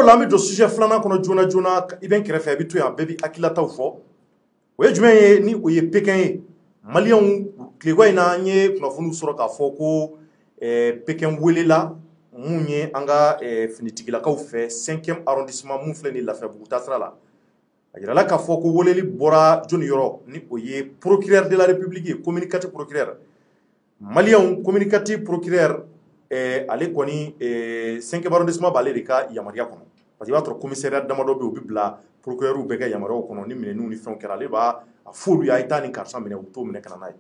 la mi do sujet flana kono jona jona iben krefe bi to ya bebi akilata fo o ye jumɛn ye ni o ye Pékin ye Maliens tile ina nye kunnafoni sɔrɔ k'a fɔ ko Pékin welela mun ye an ka finitigilakaw fɛ 5e arrondissement mun filɛ ni Lafiyabugu taasira la a yirala k'a fɔ ko weleli bɔra joni yɔrɔ ni o ye procureur de la République ye communicatif procureur Maliens communicatif procureur ale kɔni 5e arrondissement b'ale de ka yamaruya kɔnɔ parce que i b'a sɔrɔ commissariat damadɔ bɛ u bɛ bila procureur bɛɛ ka yamaruyaw kɔnɔ ni minɛninw ni fɛnw kɛra ale b'a f'olu ye a ye taa ni karisa minɛ u t'o minɛ ka na n'a ye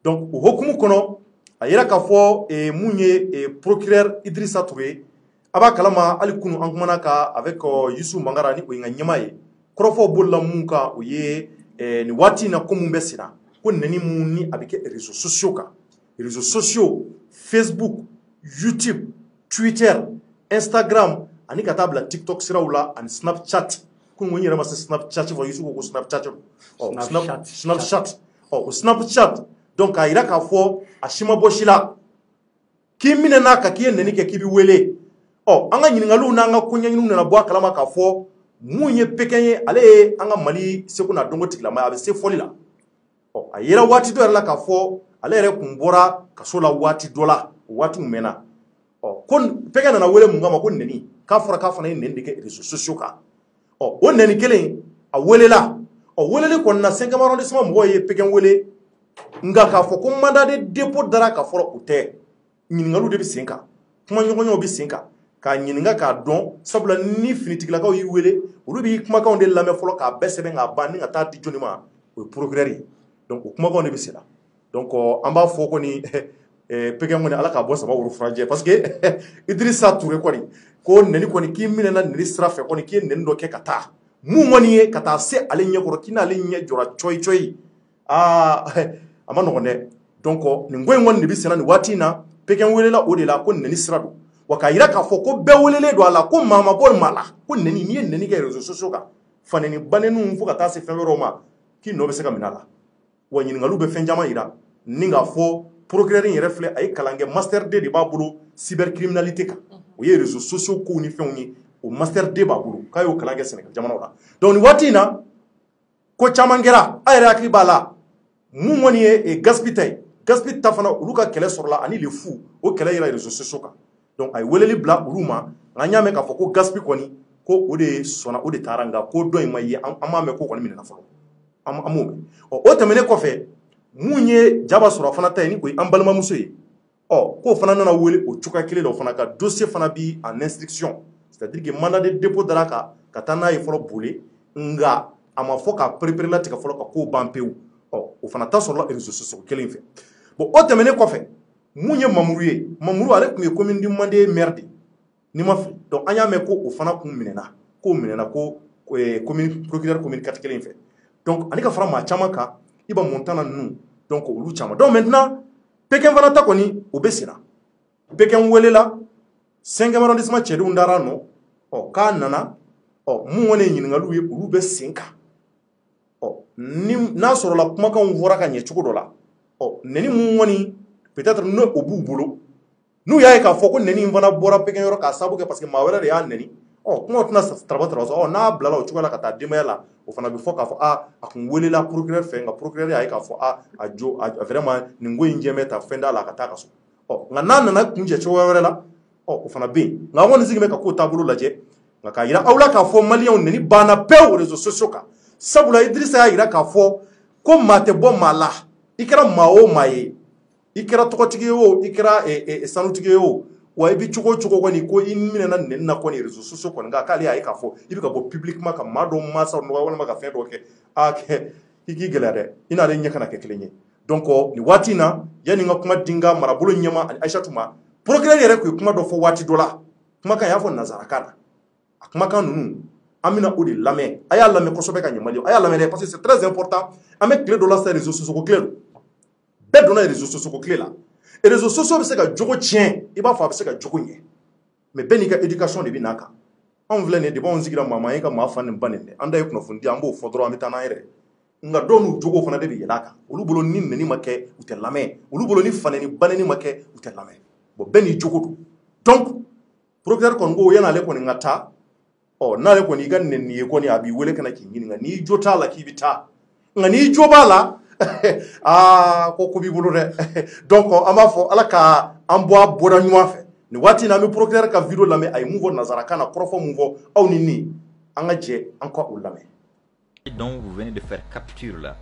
donc o hokumu kɔnɔ a yira k'a fɔ mun ye procureur Idrissa Touré a b'a kalama hali kunu an kumana ka avec Youssou Mangara ni o ye n ka ɲɛmaa ye kɔrɔfɔw bolila mun kan o ye nin waati in na ko mun bɛ senna ko nɛni mun ni a bɛ kɛ réseaux sociaux kan réseaux sociaux Facebook YouTube Twitter Instagram ani ka taa bila TikTok siraw la ani Snapchat ko n yɛrɛ ma se Snapchat fɔ Youssou ko Snapchat Snapchat o Snapchat donc a yira k'a fɔ a si ma bɔ si la k'i minɛ n'a ka k'i ye nɛni kɛ k'i bi wele an ka ɲininkaliw n'an ka koɲɛɲiniw nana bɔ a kalama k'a fɔ mun ye Pékin ye ale ye an ka Mali seko n'a dɔnko tigilama a bɛ se fɔli la a yera waati dɔ yɛrɛ la k'a fɔ ale yɛrɛ kun bɔra kaso la waati dɔ la o waatiw mɛnna ko Pékin nana wele mun kama ko nɛni k'a fɔra k'a fana ye nɛni de kɛ réseaux sociaux kan o nɛni kelen a welela weleli kɔni na 5e arrondissement mɔgɔw ye Pékin wele nka k'a fɔ ko mandat de dépôt dara ka fɔra o tɛ ɲininkaliw de bɛ sen kan kuma ɲɔgɔnɲɔgɔnw bɛ sen kan k'a ɲininka k'a dɔn sabula ni finitigilakaw y'i wele olu b'i kumakanw de lamɛn fɔlɔ k'a bɛɛ sɛbɛn k'a ban ni ka taa di jɔnni ma o ye procureur ye donc o kumakanw de bɛ sen na donc an b'a fɔ kɔni Pékin kɔni ala k'a bɔ saba woro furanjɛ parce que Idrissa Touré kɔni ko nɛni kɔni k'i minɛna nɛni sira fɛ kɔni k'i ye nɛni dɔ kɛ ka taa mun kɔni ye ka taa se ale ɲɛkɔrɔ k'i n'ale ɲɛ jɔra coyi a ma nɔgɔn dɛ donc nin ko in kɔni de bɛ senna nin waati in na Pékin welela o de la ko nɛni sira don wa k'a yira k'a fɔ ko bɛɛ welelen don a la ko maa ma bɔ maa la ko nɛni n'i ye nɛni kɛ réseaux sociaux kan fanɛni banɛniw fo ka taa se fɛn wɛrɛw ma k'i nɔ bɛ se ka minɛ a la wa ɲininkaliw bɛ fɛn caman yira ni k'a fɔ procureur in yɛrɛ filɛ a ye kalan kɛ master 2 de b'a bolo cybercriminalité kan o ye réseaux sociaux kow ni fɛnw ye o master 2 b'a bolo k'a y'o kalan kɛ Sénégal jamanaw la donc nin waati in na ko caman kɛra a yɛrɛ hakili b'a la mun kɔni ye Gaspi ta ye Gaspi ta fana olu ka kɛlɛ sɔrɔla ani le fu o kɛlɛ yɛrɛ réseaux sociaux kan donc a ye weleli bila olu ma an y'a mɛn k'a fɔ ko Gaspi kɔni ko o de sɔnna o de taara nka ko dɔ in ma ye an m'a mɛn ko kɔni minɛna fɔlɔ an m'o mɛn o tɛmɛnen kɔfɛ mun ye Jaba Sɔrɔ fana ta ye ni o ye an balimamuso ye k'o fana nana wele o cogoya kelen la o fana ka dossier fana bi en instruction c'est-à-dire que mandat de dépôt dara ka taa n'a ye fɔlɔ Bole nka a ma fɔ ka perepere latigɛ fɔlɔ ka kow ban pewu o fana ta sɔrɔla réseaux sociaux kelen fɛ bon o tɛmɛnen kɔfɛ mun ye Mamuru ye Mamuru ale tun ye commune du Mande maire de ni ma fili donc an y'a mɛn ko o fana kun minɛna ko commune procureur communicatif kelen fɛ donc ale ka fara maa caman kan Iba Montana ninnu donc olu caman donc maintenant Pékin fana ta kɔni o bɛ senna Pékin welela 5e arrondissement cɛdenw dara nɔ k'a nana mun kɔni ye ɲininkaliw ye olu bɛ sen kan ni n'a sɔrɔla kumakanw fɔra ka ɲɛ cogo dɔ la nɛni mun kɔni peut-être n'o b'u bolo n'u y'a ye k'a fɔ ko nɛni in fana bɔra Pékin yɔrɔ k'a sababu kɛ parce que maa wɛrɛ de y'a nɛni kumaw tɛna taraba sɔrɔ n'a bilala o cogo la ka taa denbaya la o fana bɛ fɔ k'a fɔ a kun welela procureur fɛ nka procureur y'a ye k'a fɔ a vraiment nin ko in jɛmɛ ta fɛn t'a la ka taa ka so nka n'a nana kun cɛ cogoya wɛrɛ la o fana bɛ yen nka an kɔni sigilen bɛ ka kow taabolo lajɛ nka k'a yira aw la k'a fɔ maliyɛnw nɛni banna pewu réseaux sociaux kan sabula Idrissa y'a yira k'a fɔ ko maa tɛ bɔ maa la i kɛra maa o maa ye i kɛra tɔgɔtigi ye o i kɛra sanutigi ye o wa i bɛ cogo o cogo kɔni ko i minɛna nɛni na kɔni réseaux sociaux kɔni kan k'ale y'a ye k'a fɔ i bɛ ka bɔ publiquement ka maa dɔw mansaw nɔgɔya walima ka fɛn dɔw kɛ i k'i gɛlɛya dɛ i n'ale ɲɛ kana kɛ kelen ye donc nin waati in na yanni n ka kuma di n ka marabolo ɲɛma ani Aïssatou ma procureur yɛrɛ tun ye kuma dɔ fɔ waati dɔ la kumakan y'a fɔ nanzarakan na a kumakan ninnu an bɛna o de lamɛn a y'a lamɛn kosɛbɛ ka ɲɛ Maliɲɛnw a y'a lamɛn dɛ parce que c'est très important an bɛ tile dɔ la sisan réseaux sociaux ko tile don bɛɛ donna réseaux sociaux ko tile la réseaux sociaux bɛ se ka jogo tiɲɛ i b'a fɔ a bɛ se ka jogo ɲɛ mais bɛɛ n'i ka éducation de bɛ n'a kan anw filɛ nin ye depuis anw sigira maa an ye ka maa fa nin ba nin dɛ an da ye kunnafoni di an b'o fɔ dɔrɔn an bɛ taa n'an yɛrɛ nka dɔw n'u jogo fana de bɛ yɛlɛ a kan olu bolo ni nɛni ma kɛ u tɛ lamɛn olu bolo ni fanɛni banɛni ma kɛ u tɛ lamɛn bon bɛɛ n'i jogo don donc procureur kɔni ko yan'ale kɔni ka taa n'ale kɔni i ka nɛni ye kɔni a b'i wele kana k'i ɲininka n'i jo t'a la k'i bɛ taa nka n'i jo b'a la ko b'i bolo dɛ donc an b'a fɔ ala ka an bɔ a bɔra ɲuman fɛ nin waati in na an bɛ procureur ka vidéo lamɛn a ye mun fɔ nanzarakan na kɔrɔfɔ mun fɔ aw ni nin an ka jɛ an ka o lamɛn. Donc vous venez de faire capture là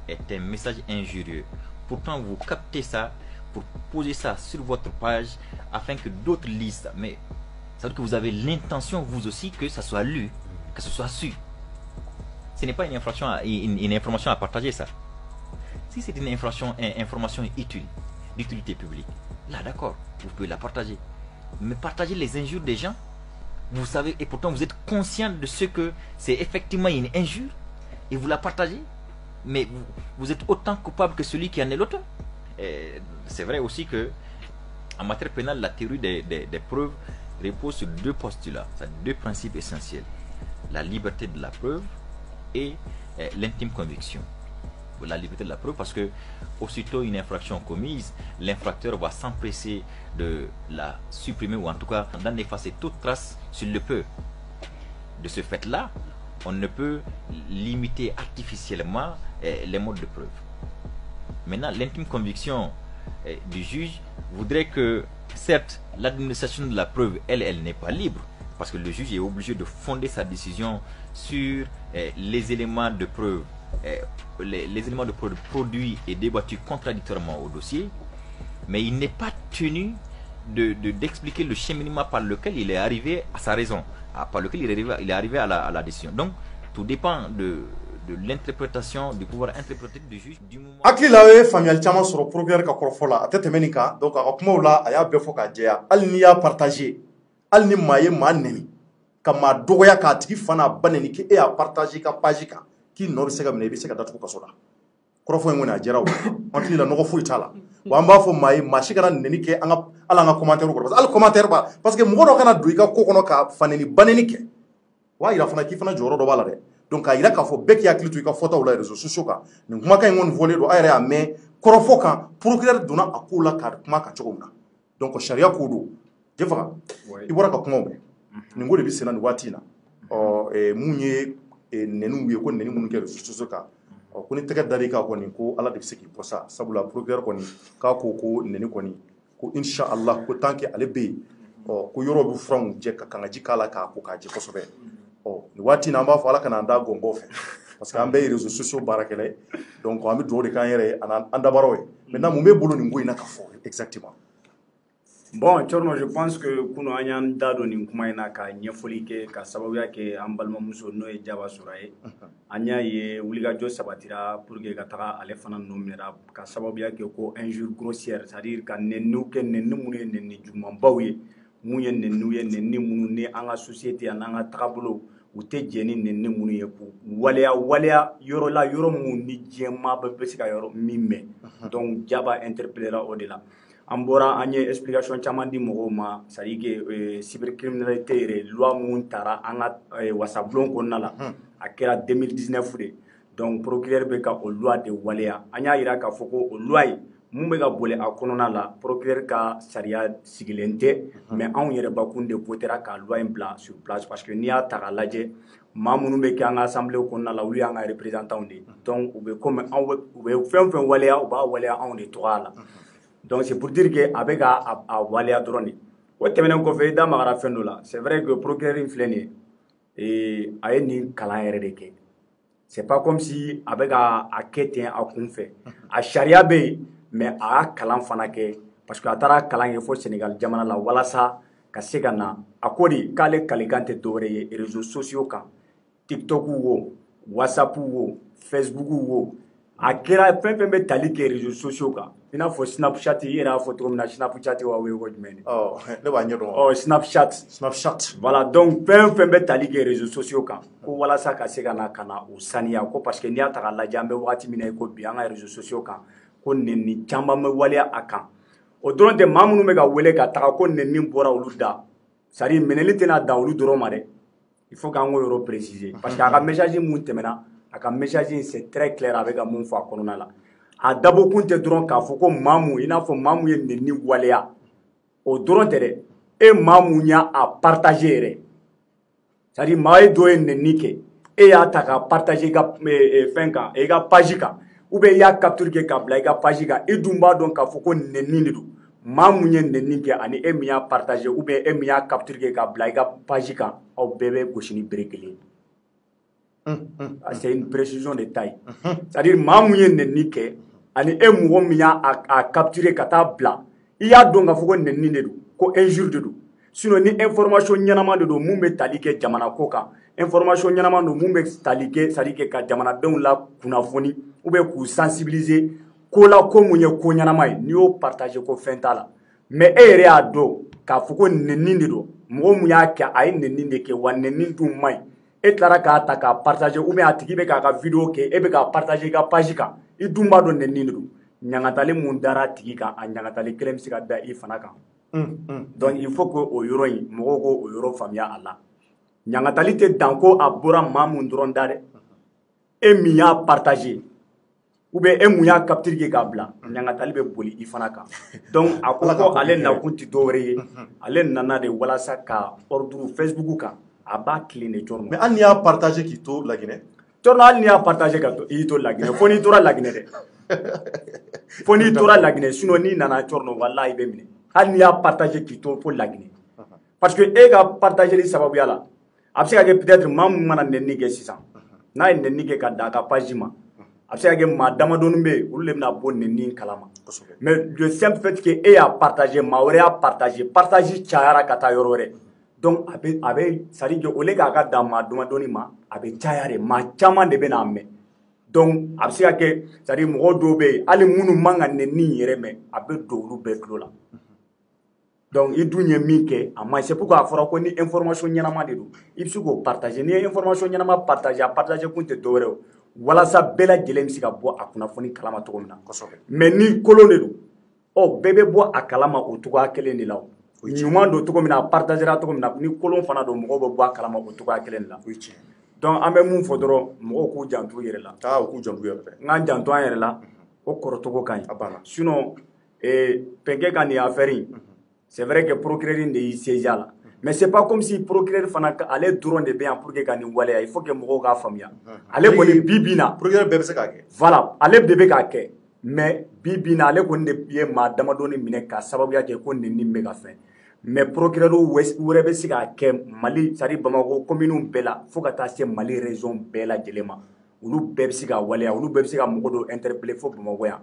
est un message injurieux. Pourtant vous captez ça pour poser ça sur votre page afin que d'autres lisent ça. Mais ça veut dire que vous avez l'intention vous aussi que ça soit lu, que ce soit su. Ce n'est pas une information à partager ça. Si c'est une information utile, d'utilité publique, là d'accord, vous pouvez la partager. Mais partager les injures des gens, vous savez, et pourtant vous êtes conscient de ce que c'est effectivement une injure, et vous la partagez, mais vous êtes autant coupable que celui qui en est l'auteur. C'est vrai aussi que en matière pénale, la théorie des preuves repose sur deux postulats, deux principes essentiels: la liberté de la preuve et l'intime conviction. La liberté de la preuve, parce que aussitôt une infraction commise, l'infracteur va s'empresser de la supprimer ou en tout cas d'en effacer toute trace s'il le peut. De ce fait-là, on ne peut limiter artificiellement les modes de preuve. Maintenant, l'intime conviction du juge voudrait que, certes, l'administration de la preuve, elle n'est pas libre, parce que le juge est obligé de fonder sa décision sur les éléments de preuve, les éléments de preuve produits et débattus contradictoirement au dossier, mais il n'est pas tenu d'expliquer le cheminement par lequel il est arrivé à sa raison, par lequel il est arrivé à la décision. Donc, tout dépend de l'interprétation, du pouvoir interprétatif du juge du moment. Hakili la ye faamuyali caman sɔrɔ procureur ka kɔrɔfɔ la a tɛ tɛmɛ nin kan donc a ka kumaw la a y'a bɛɛ fɔ k'a jɛya hali n'i y'a partager hali ni maa ye maa nɛni ka maa dɔgɔya k'a tigi fana ba nɛni k'e y'a partager i ka page kan k'i nɔ bɛ se ka minɛ i bɛ se ka datugu kaso la kɔrɔfɔ in kɔni a jɛra o an hakili la nɔgɔ foyi t'a la wa an b'a fɔ maa ye maa si kana nɛni kɛ hali an ka commentaire kɔrɔ hali commentaire ba parce que mɔgɔ dɔ kana don i ka ko kɔnɔ ka fanɛni ba nɛni kɛ o b'a yira fana k'i fana jɔyɔrɔ dɔ b'a la dɛ. Donc a yira k'a fɔ bɛɛ k'i hakili to i ka fɔtaw la réseaux sociaux kan nin kumakan in kɔni fɔlen don a yɛrɛ y'a mɛn kɔrɔfɔ kan procureur donna a ko la ka kuma kan cogo min na donc sariya ko don Jɛfaga i bɔra ka kumaw mɛn nin ko de bɛ senna nin waati in na mun ye nɛniw ye ko nɛni minnu kɛ réseaux sociaux kan ko ni tɛgɛ dar'i kan kɔni ko ala de bɛ se k'i bɔ sa sabula procureur kɔni k'a ko nɛni kɔni ko inshallah ko tant que ale bɛ yen ko yɔrɔ bɛ furanw jɛ ka kangaji k'a la k'a ko k'a jɛ kosɛbɛ. Ni waati n'an b'a fɔ ala kana an da gɔngɔ fɛ parce que an bɛɛ ye réseaux sociaux baarakɛla donc an bɛ dugawu de k'an yɛrɛ ye an dabaraw ye maintenant mun bɛ bolo nin ko in na ka fɔ exactement. Bon, Thierno, je pense que kuno an y'an da don nin kuma in na ka ɲɛfɔli kɛ ka sababuya kɛ an balimamuso n'o ye Jaba Sura ye an y'a ye wulikajɔ sabatira pour que ka taga ale fana nominera ka sababuya kɛ ko injure grossière c'est à dire ka nɛniw kɛ nɛni minnu ye nɛni jugumanbaw ye mun ye nɛniw ye nɛni minnu ni an ka société an n'an ka tagabolo u tɛ jɛ ni nɛni minnu ye k'u waleya yɔrɔ la yɔrɔ minnu ni diɲɛmaa bɛɛ bɛ se ka yɔrɔ min mɛn donc Jaba interpellera o de la an bɔra an ye explication caman di mɔgɔw ma c'est à dire que cybercriminalité yɛrɛ loi mun taara an ka wasabulon kɔnɔna la a kɛra 2019 de donc procureur bɛ ka o loi de waleya an y'a yira k'a fɔ ko o loi ye mun bɛ ka boli a kɔnɔna la procureur ka sariya sigilen tɛ mais anw yɛrɛ bakun de votera ka loi in bila sur place parce que n'i y'a ta k'a lajɛ maa minnu bɛ kɛ an ka assemblée kɔnɔna la olu y'an ka représentants de donc u bɛ comme u bɛ fɛn fɛn waleya u b'a waleya anw de tɔgɔ la donc c'est pour dire que a bɛ ka a waleya dɔrɔn de o tɛmɛnen kɔfɛ i da magara fɛn dɔ la c'est vrai que procureur in filɛ nin ye a ye nin kalan yɛrɛ de kɛ c'est pas comme si a bɛ ka a kɛ ten a kun fɛ a sariya bɛ yen mais a y'a kalan fana kɛ parce que a taara kalan kɛ fo Sénégal jamana la walasa ka se ka na a ko de k'ale kalikan tɛ dɔwɛrɛ ye réseaux sociaux kan TikTok wo WhatsApp wo Facebook wo a kɛra fɛn fɛn bɛ tali kɛ réseaux sociaux kan i n'a fɔ Snapchat i yɛrɛ y'a fɔ cogo min na Snapchat wa o ye ko jumɛn de ne b'a ɲɛdɔn Snapchat voilà donc fɛn fɛn bɛ tali kɛ réseaux sociaux kan ko walasa ka se ka na o saniya ko parce que n'i y'a ta k'a lajɛ an bɛ wagati min na i ko bi an ka réseaux sociaux kan ko nɛni caman bɛ waleya a kan o dɔrɔn tɛ maa minnu bɛ ka wele ka taga ko nɛni bɔra olu da c'est à dire minɛli tɛna dan olu dɔrɔn ma dɛ il faut k'an k'o yɔrɔ préciser parce que a ka message mun tɛmɛna a ka message c'est très clair a bɛ ka mun fɔ a kɔnɔna la a dabɔkun tɛ dɔrɔn k'a fɔ ko maa mun i n'a fɔ maa mun ye nɛni waleya o dɔrɔn tɛ dɛ e maa mun y'a partager yɛrɛ c'est-à-dire maa ye dɔ ye nɛni kɛ e y'a ta ka partager i ka fɛn kan i ka page kan ou bien i y'a capture kɛ ka bila i ka page kan i dun b'a dɔn k'a fɔ ko nɛni de don maa mun ye nɛni kɛ ani e min y'a partager ou bien e min y'a capture kɛ ka bila i ka page kan aw bɛɛ bɛ gosi ni bere kelen ye c'est une précision de taille c'est-à-dire maa mun ye nɛni kɛ ani e mɔgɔ min y'a capturer ka taa bila i y'a dɔn k'a fɔ ko nɛni de don ko injure de don sinon ni information ɲɛnama de don mun bɛ tali kɛ jamana ko kan information ɲɛnama don mun bɛ tali kɛ c'est à dire que ka jamanadenw la kunnafoni ou bien k'u sensibiliser ko la ko mun ye ko ɲɛnama ye n'i y'o partager ko fɛn t'a la mais e yɛrɛ y'a dɔn k'a fɔ ko nɛni de don mɔgɔ mun y'a kɛ a ye nɛni de kɛ wa nɛni dun man ɲi e tilara k'a ta k'a partager ou bien a tigi bɛ k'a ka vidéo kɛ e bɛ k'a partager i ka page kan i dun b'a dɔn nɛni de don ɲagatali mun dara a tigi kan a ɲagatali kelen bɛ se ka da i fana kan donc il faut que o yɔrɔ in mɔgɔw k'o yɔrɔ faamuya a la ɲagatali tɛ dan ko a bɔra maa mun dɔrɔn da dɛ e min y'a partager ou bien e mun y'a capture kɛ k'a bila ɲagatali bɛ boli i fana kan donc a ko ko ale nakun tɛ dɔwɛrɛ ye ale nana de walasa ka ordre Facebook kan a b'a tilen de cɔrɔ mais hali n'i y'a partager k'i to Laginɛ cɔrɔ hali n'i y'a partager ka to i to Laginɛ fo n'i tora Laginɛ dɛ fo n'i tora Laginɛ sinon n'i nana cɔrɔ wallahi i bɛ minɛ hali n'i y'a partager k'i to fo Laginɛ parce que e ka partageli sababuya la a bɛ se ka kɛ peut-être maa mun mana nɛni kɛ sisan n'a ye nɛni kɛ ka da a ka page ma a bɛ se ka kɛ maa damadɔni bɛ yen olu de bɛna bɔ nɛni kalama mais le simple fait que e y'a partager maa wɛrɛ y'a partage cayara ka taa yɔrɔ wɛrɛ donc a bɛ c'est à dire que au lieu k'a ka dan maa damadɔni ma a bɛ caya de maa caman de bɛna mɛn donc a bɛ se ka kɛ c'est à dire mɔgɔ dɔw bɛ yen hali minnu man ka nɛni yɛrɛ mɛn a bɛ don olu bɛɛ tulo la donc i dun ye min kɛ a man ɲi c'est pourquoi a fɔra ko ni information ɲɛnama de don i bɛ se k'o partager n'i ye information ɲɛnama partager a partager kun tɛ dɔwɛrɛ ye walasa bɛɛ lajɛlen bɛ se ka bɔ a kunnafoni kalama cogo min na mais ni kolon de don ɔ bɛɛ bɛ bɔ a kalama o cogoya kelen de la o ɲuman don cogo min na a partagera cogo min na ni kolon fana don mɔgɔw bɛ bɔ a kalama o cogoya kelen de la donc an bɛ mun fɔ dɔrɔn mɔgɔw k'u janto u yɛrɛ la u k'u janto u yɛrɛ la n k'an janto an yɛrɛ la o kɔrɔcogo ka ɲi sinon Pɛnkɛ ka nin affaire in c'est vrai que procureur de y'i siéger a la mais c'est pas comme si procureur fana ale dɔrɔn de bɛ yan pour que ka nin waleya il faut que mɔgɔw k'a faamuya ale kɔni bi bi in na procureur bɛɛ bɛ se k'a kɛ voilà ale de bɛ k'a kɛ mais bi bi in na ale kɔni de ye maa damadɔni minɛ ka sababuya kɛ ko nɛni bɛ ka fɛn mais procureur wɛrɛ bɛ se k'a kɛ Mali c'est à dire Bamakɔ commune bɛɛ la fo ka taa se Mali région bɛɛ lajɛlen ma olu bɛɛ bɛ se ka waleya olu bɛɛ bɛ se ka mɔgɔ dɔ interpeller fo Bamakɔ yan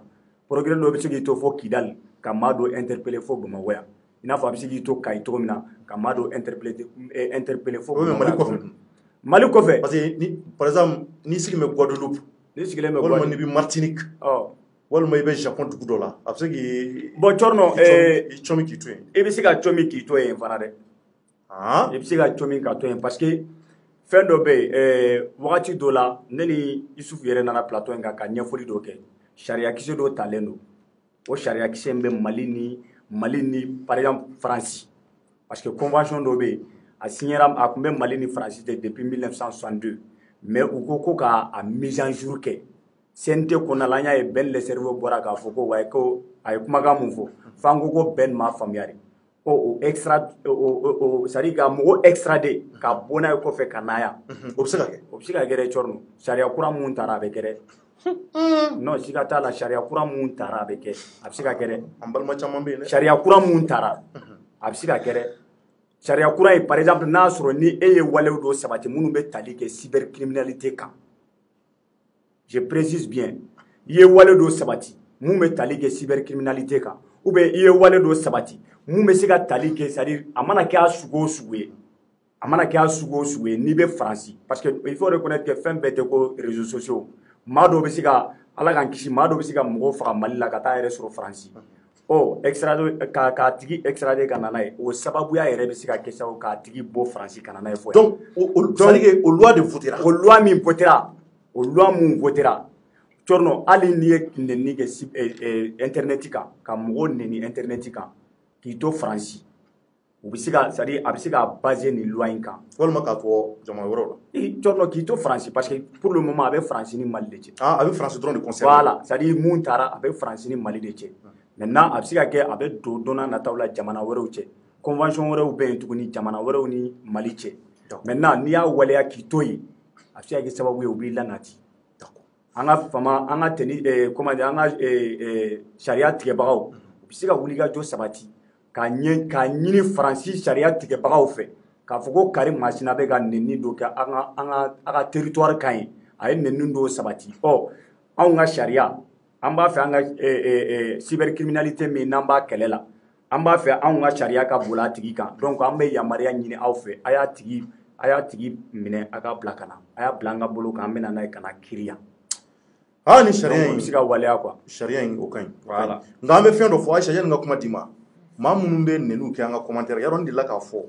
procureur dɔ bɛ se k'i to fo Kidali ka maa dɔ interpeller fo Bamakɔ yan i n'a fɔ a bɛ se k'i to Kayi cogo min na ka maa dɔ interpeller fo Mali kɔfɛ parce que par exemple n'i sigilen bɛ Guadeloupe walima n'i bɛ Martinique walima i bɛ Japon dugu dɔ la a bɛ se k'i bon cɔrɔnɔ i cɔmi k'i to yen i bɛ se ka cɔmi k'i to yen fana dɛ i bɛ se ka cɔmi k'a to yen parce que fɛn dɔ bɛ yen wagati dɔ la ne ni Isufu yɛrɛ nana plateau in kan ka ɲɛfɔli dɔ kɛ sariya kisɛ dɔ talen don o sariya kisɛ in bɛ Mali ni par exemple France parce que convention dɔ bɛ yen a signera a tun bɛ Mali ni France de depuis 1962 mais u ko k'a mise en jour kɛ CNT kɔnɔna la an y'a ye Ben le cerveau bɔra k'a fɔ ko wa ko a ye kumakan mun fɔ f'an ko Ben m'a faamuya de o extra c'est à dire ka mɔgɔ extrader ka bɔ n'a ye kɔfɛ ka na yan o bɛ se ka kɛ o bɛ se ka kɛ dɛ cɔrɔnɔ sariya kura mun taara a bɛ kɛ dɛ non siga t'a la sariya kura mun taara a bɛ kɛ a bɛ se ka kɛ dɛ an balima caman bɛ yen dɛ sariya kura mun taara a bɛ se ka kɛ dɛ sariya kura in par exemple n'a sɔrɔ ni e ye walew dɔ sabati minnu bɛ tali kɛ cybercriminalité kan je précise bien i ye wale dɔ sabati mun bɛ tali kɛ cybercriminalité kan ou bien i ye wale dɔ sabati mun bɛ se ka tali kɛ c'est à dire a mana kɛ a sugu o sugu ye a mana kɛ a sugu o sugu ye n'i bɛ Faransi parce que il faut reconnaître que fɛn bɛɛ tɛ ko réseaux sociaux maa dɔw bɛ se ka Ala k'an kisi maa dɔw bɛ se ka mɔgɔw faga Mali la ka taa yɛrɛ sɔrɔ Faransi k'a tigi extrader ka na n'a ye o sababuya yɛrɛ bɛ se ka kɛ sababu k'a tigi bɔ Faransi ka na n'a ye fɔ donc c'est à dire que o loi de votera o loi min votera o loi mun votera cɔrɔnɔ hali n'i ye nɛni kɛ internet kan ka mɔgɔw nɛni internet kan k'i to Faransi u bɛ se ka c'est à dire a bɛ se ka baser nin loi in kan walima k'a fɔ jamana wɛrɛw la cɔrɔnɔ k'i to Faransi parce que pour le moment a bɛ Faransi ni Mali de cɛ a bɛ Faransi dɔrɔn de concerné voilà c'est à dire mun taara a bɛ Faransi ni Mali de cɛ maintenant a bɛ se ka kɛ a bɛ don don n'a nataw la jamana wɛrɛw cɛ convention wɛrɛw bɛ yen tuguni jamana wɛrɛw ni Mali cɛ maintenant n'i y'a waleya k'i to yen a bɛ se ka kɛ sababu ye u b'i lanati an ka fama an ka teni comment dire an ka sariya tigɛbagaw u bɛ se ka wulikajɔ sabati k'a ɲini Faransi sariya tigɛbagaw fɛ k'a fɔ ko Karim Masina bɛ ka nɛni dɔ kɛ an ka territoire kan yen a ye nɛni dɔ sabati anw ka sariya an b'a fɛ an ka cybercriminalité min n'an b'a kɛlɛ la an b'a fɛ anw ka sariya ka boli a tigi kan donc an bɛ yamaruya ɲini aw fɛ a y'a tigi minɛ a ka bila ka na a y'a bila an ka bolo kan an bɛ na n'a ye ka na kiiri yan ni sariya in bɛ se ka waleya quoi sariya in o ka ɲi voilà nka an bɛ fɛn dɔ fɔ Ayisa yanni n ka kuma d'i ma maa minnu bɛ nɛniw kɛ an ka commentaire yɔrɔ n delila k'a fɔ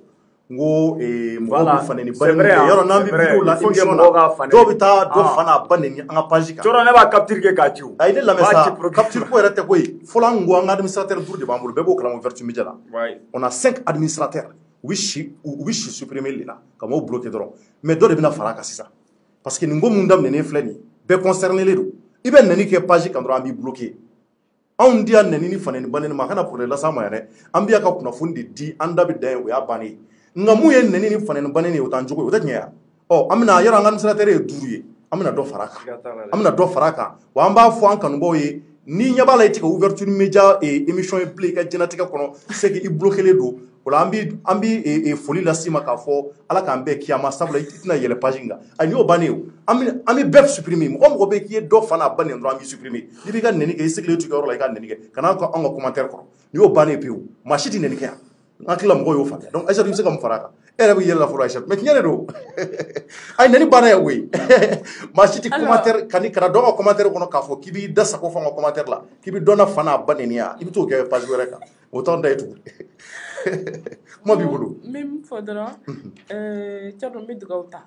n ko mɔgɔw bɛ fanɛni ba nɛni kɛ yɔrɔ n'an bɛ vidéo la émission na dɔw bɛ taa dɔ fana a ba nɛni an ka page kan cɔrɔ ne b'a capture kɛ k'a ci o ayi ne lamɛn sa capture ko yɛrɛ tɛ koyi fɔlɔ an ko an ka administrateur duuru de b'an bolo bɛɛ b'o kalama Vertu Media la on a 5 administrateurs u bɛ si supprimer de la ka m'o bloquer dɔrɔn mais dɔ de bɛna fara a kan sisan parce que nin ko mun daminɛnen filɛ nin ye bɛɛ concerné len don i bɛ nɛni kɛ page kan dɔrɔn an b'i bloquer anw di yan nɛni ni fanɛni ba nɛni ma a kana problème las'an ma yɛrɛ an bɛ yan ka kunnafoni de di an da bɛ da yen o y'a bannen ye nka mun ye nɛni ni fanɛni ba nɛni ye o t'an jogo ye o tɛ tiɲɛ ye an bɛna yɔrɔ an ka administrateur ye 5 ye an bɛna dɔ fara a kan wa an b'a fɔ an kanubaw ye ni ɲɛ b'a la i tigɛ Ouverture Media émission ye bilen i ka diɲɛnatigɛ kɔnɔ c'est que i bloqué don o la an bɛ foli las'i ma k'a fɔ ala k'an bɛɛ kiyama sabula i tɛna yɛlɛ page in kan ayi n'o bannen o an bɛ bɛɛ supprimer mɔgɔ mɔgɔ bɛ k'i ye dɔ fana a ba nɛni dɔrɔn an b'i supprimer n'i b'i ka nɛni kɛ i sigilen to i ka yɔrɔ la i ka nɛni kɛ ka na anw ka commentaire kɔrɔ n'i y'o bannen pewu maa si tɛ nɛni kɛ yan an hakilila mɔgɔw y'o faamuya donc Aïssatou i bɛ se ka mun fara a kan e yɛrɛ bɛ yɛlɛ la fɔlɔ Aïssatou mais tiɲɛ de don ayi nɛni bannen ye koyi maa si tɛ commentaire kana dɔ ka commentaire kɔnɔ k'a fɔ k'i b'i da sago fɔ an ka commentaire la k'i bɛ dɔ na fana a ba nɛniya i bɛ t'o kɛ page wɛrɛ kan o t'anw ta ye tugun kuma b'i bolo n bɛ min fɔ dɔrɔn cɛ dɔ n bɛ dugawu ta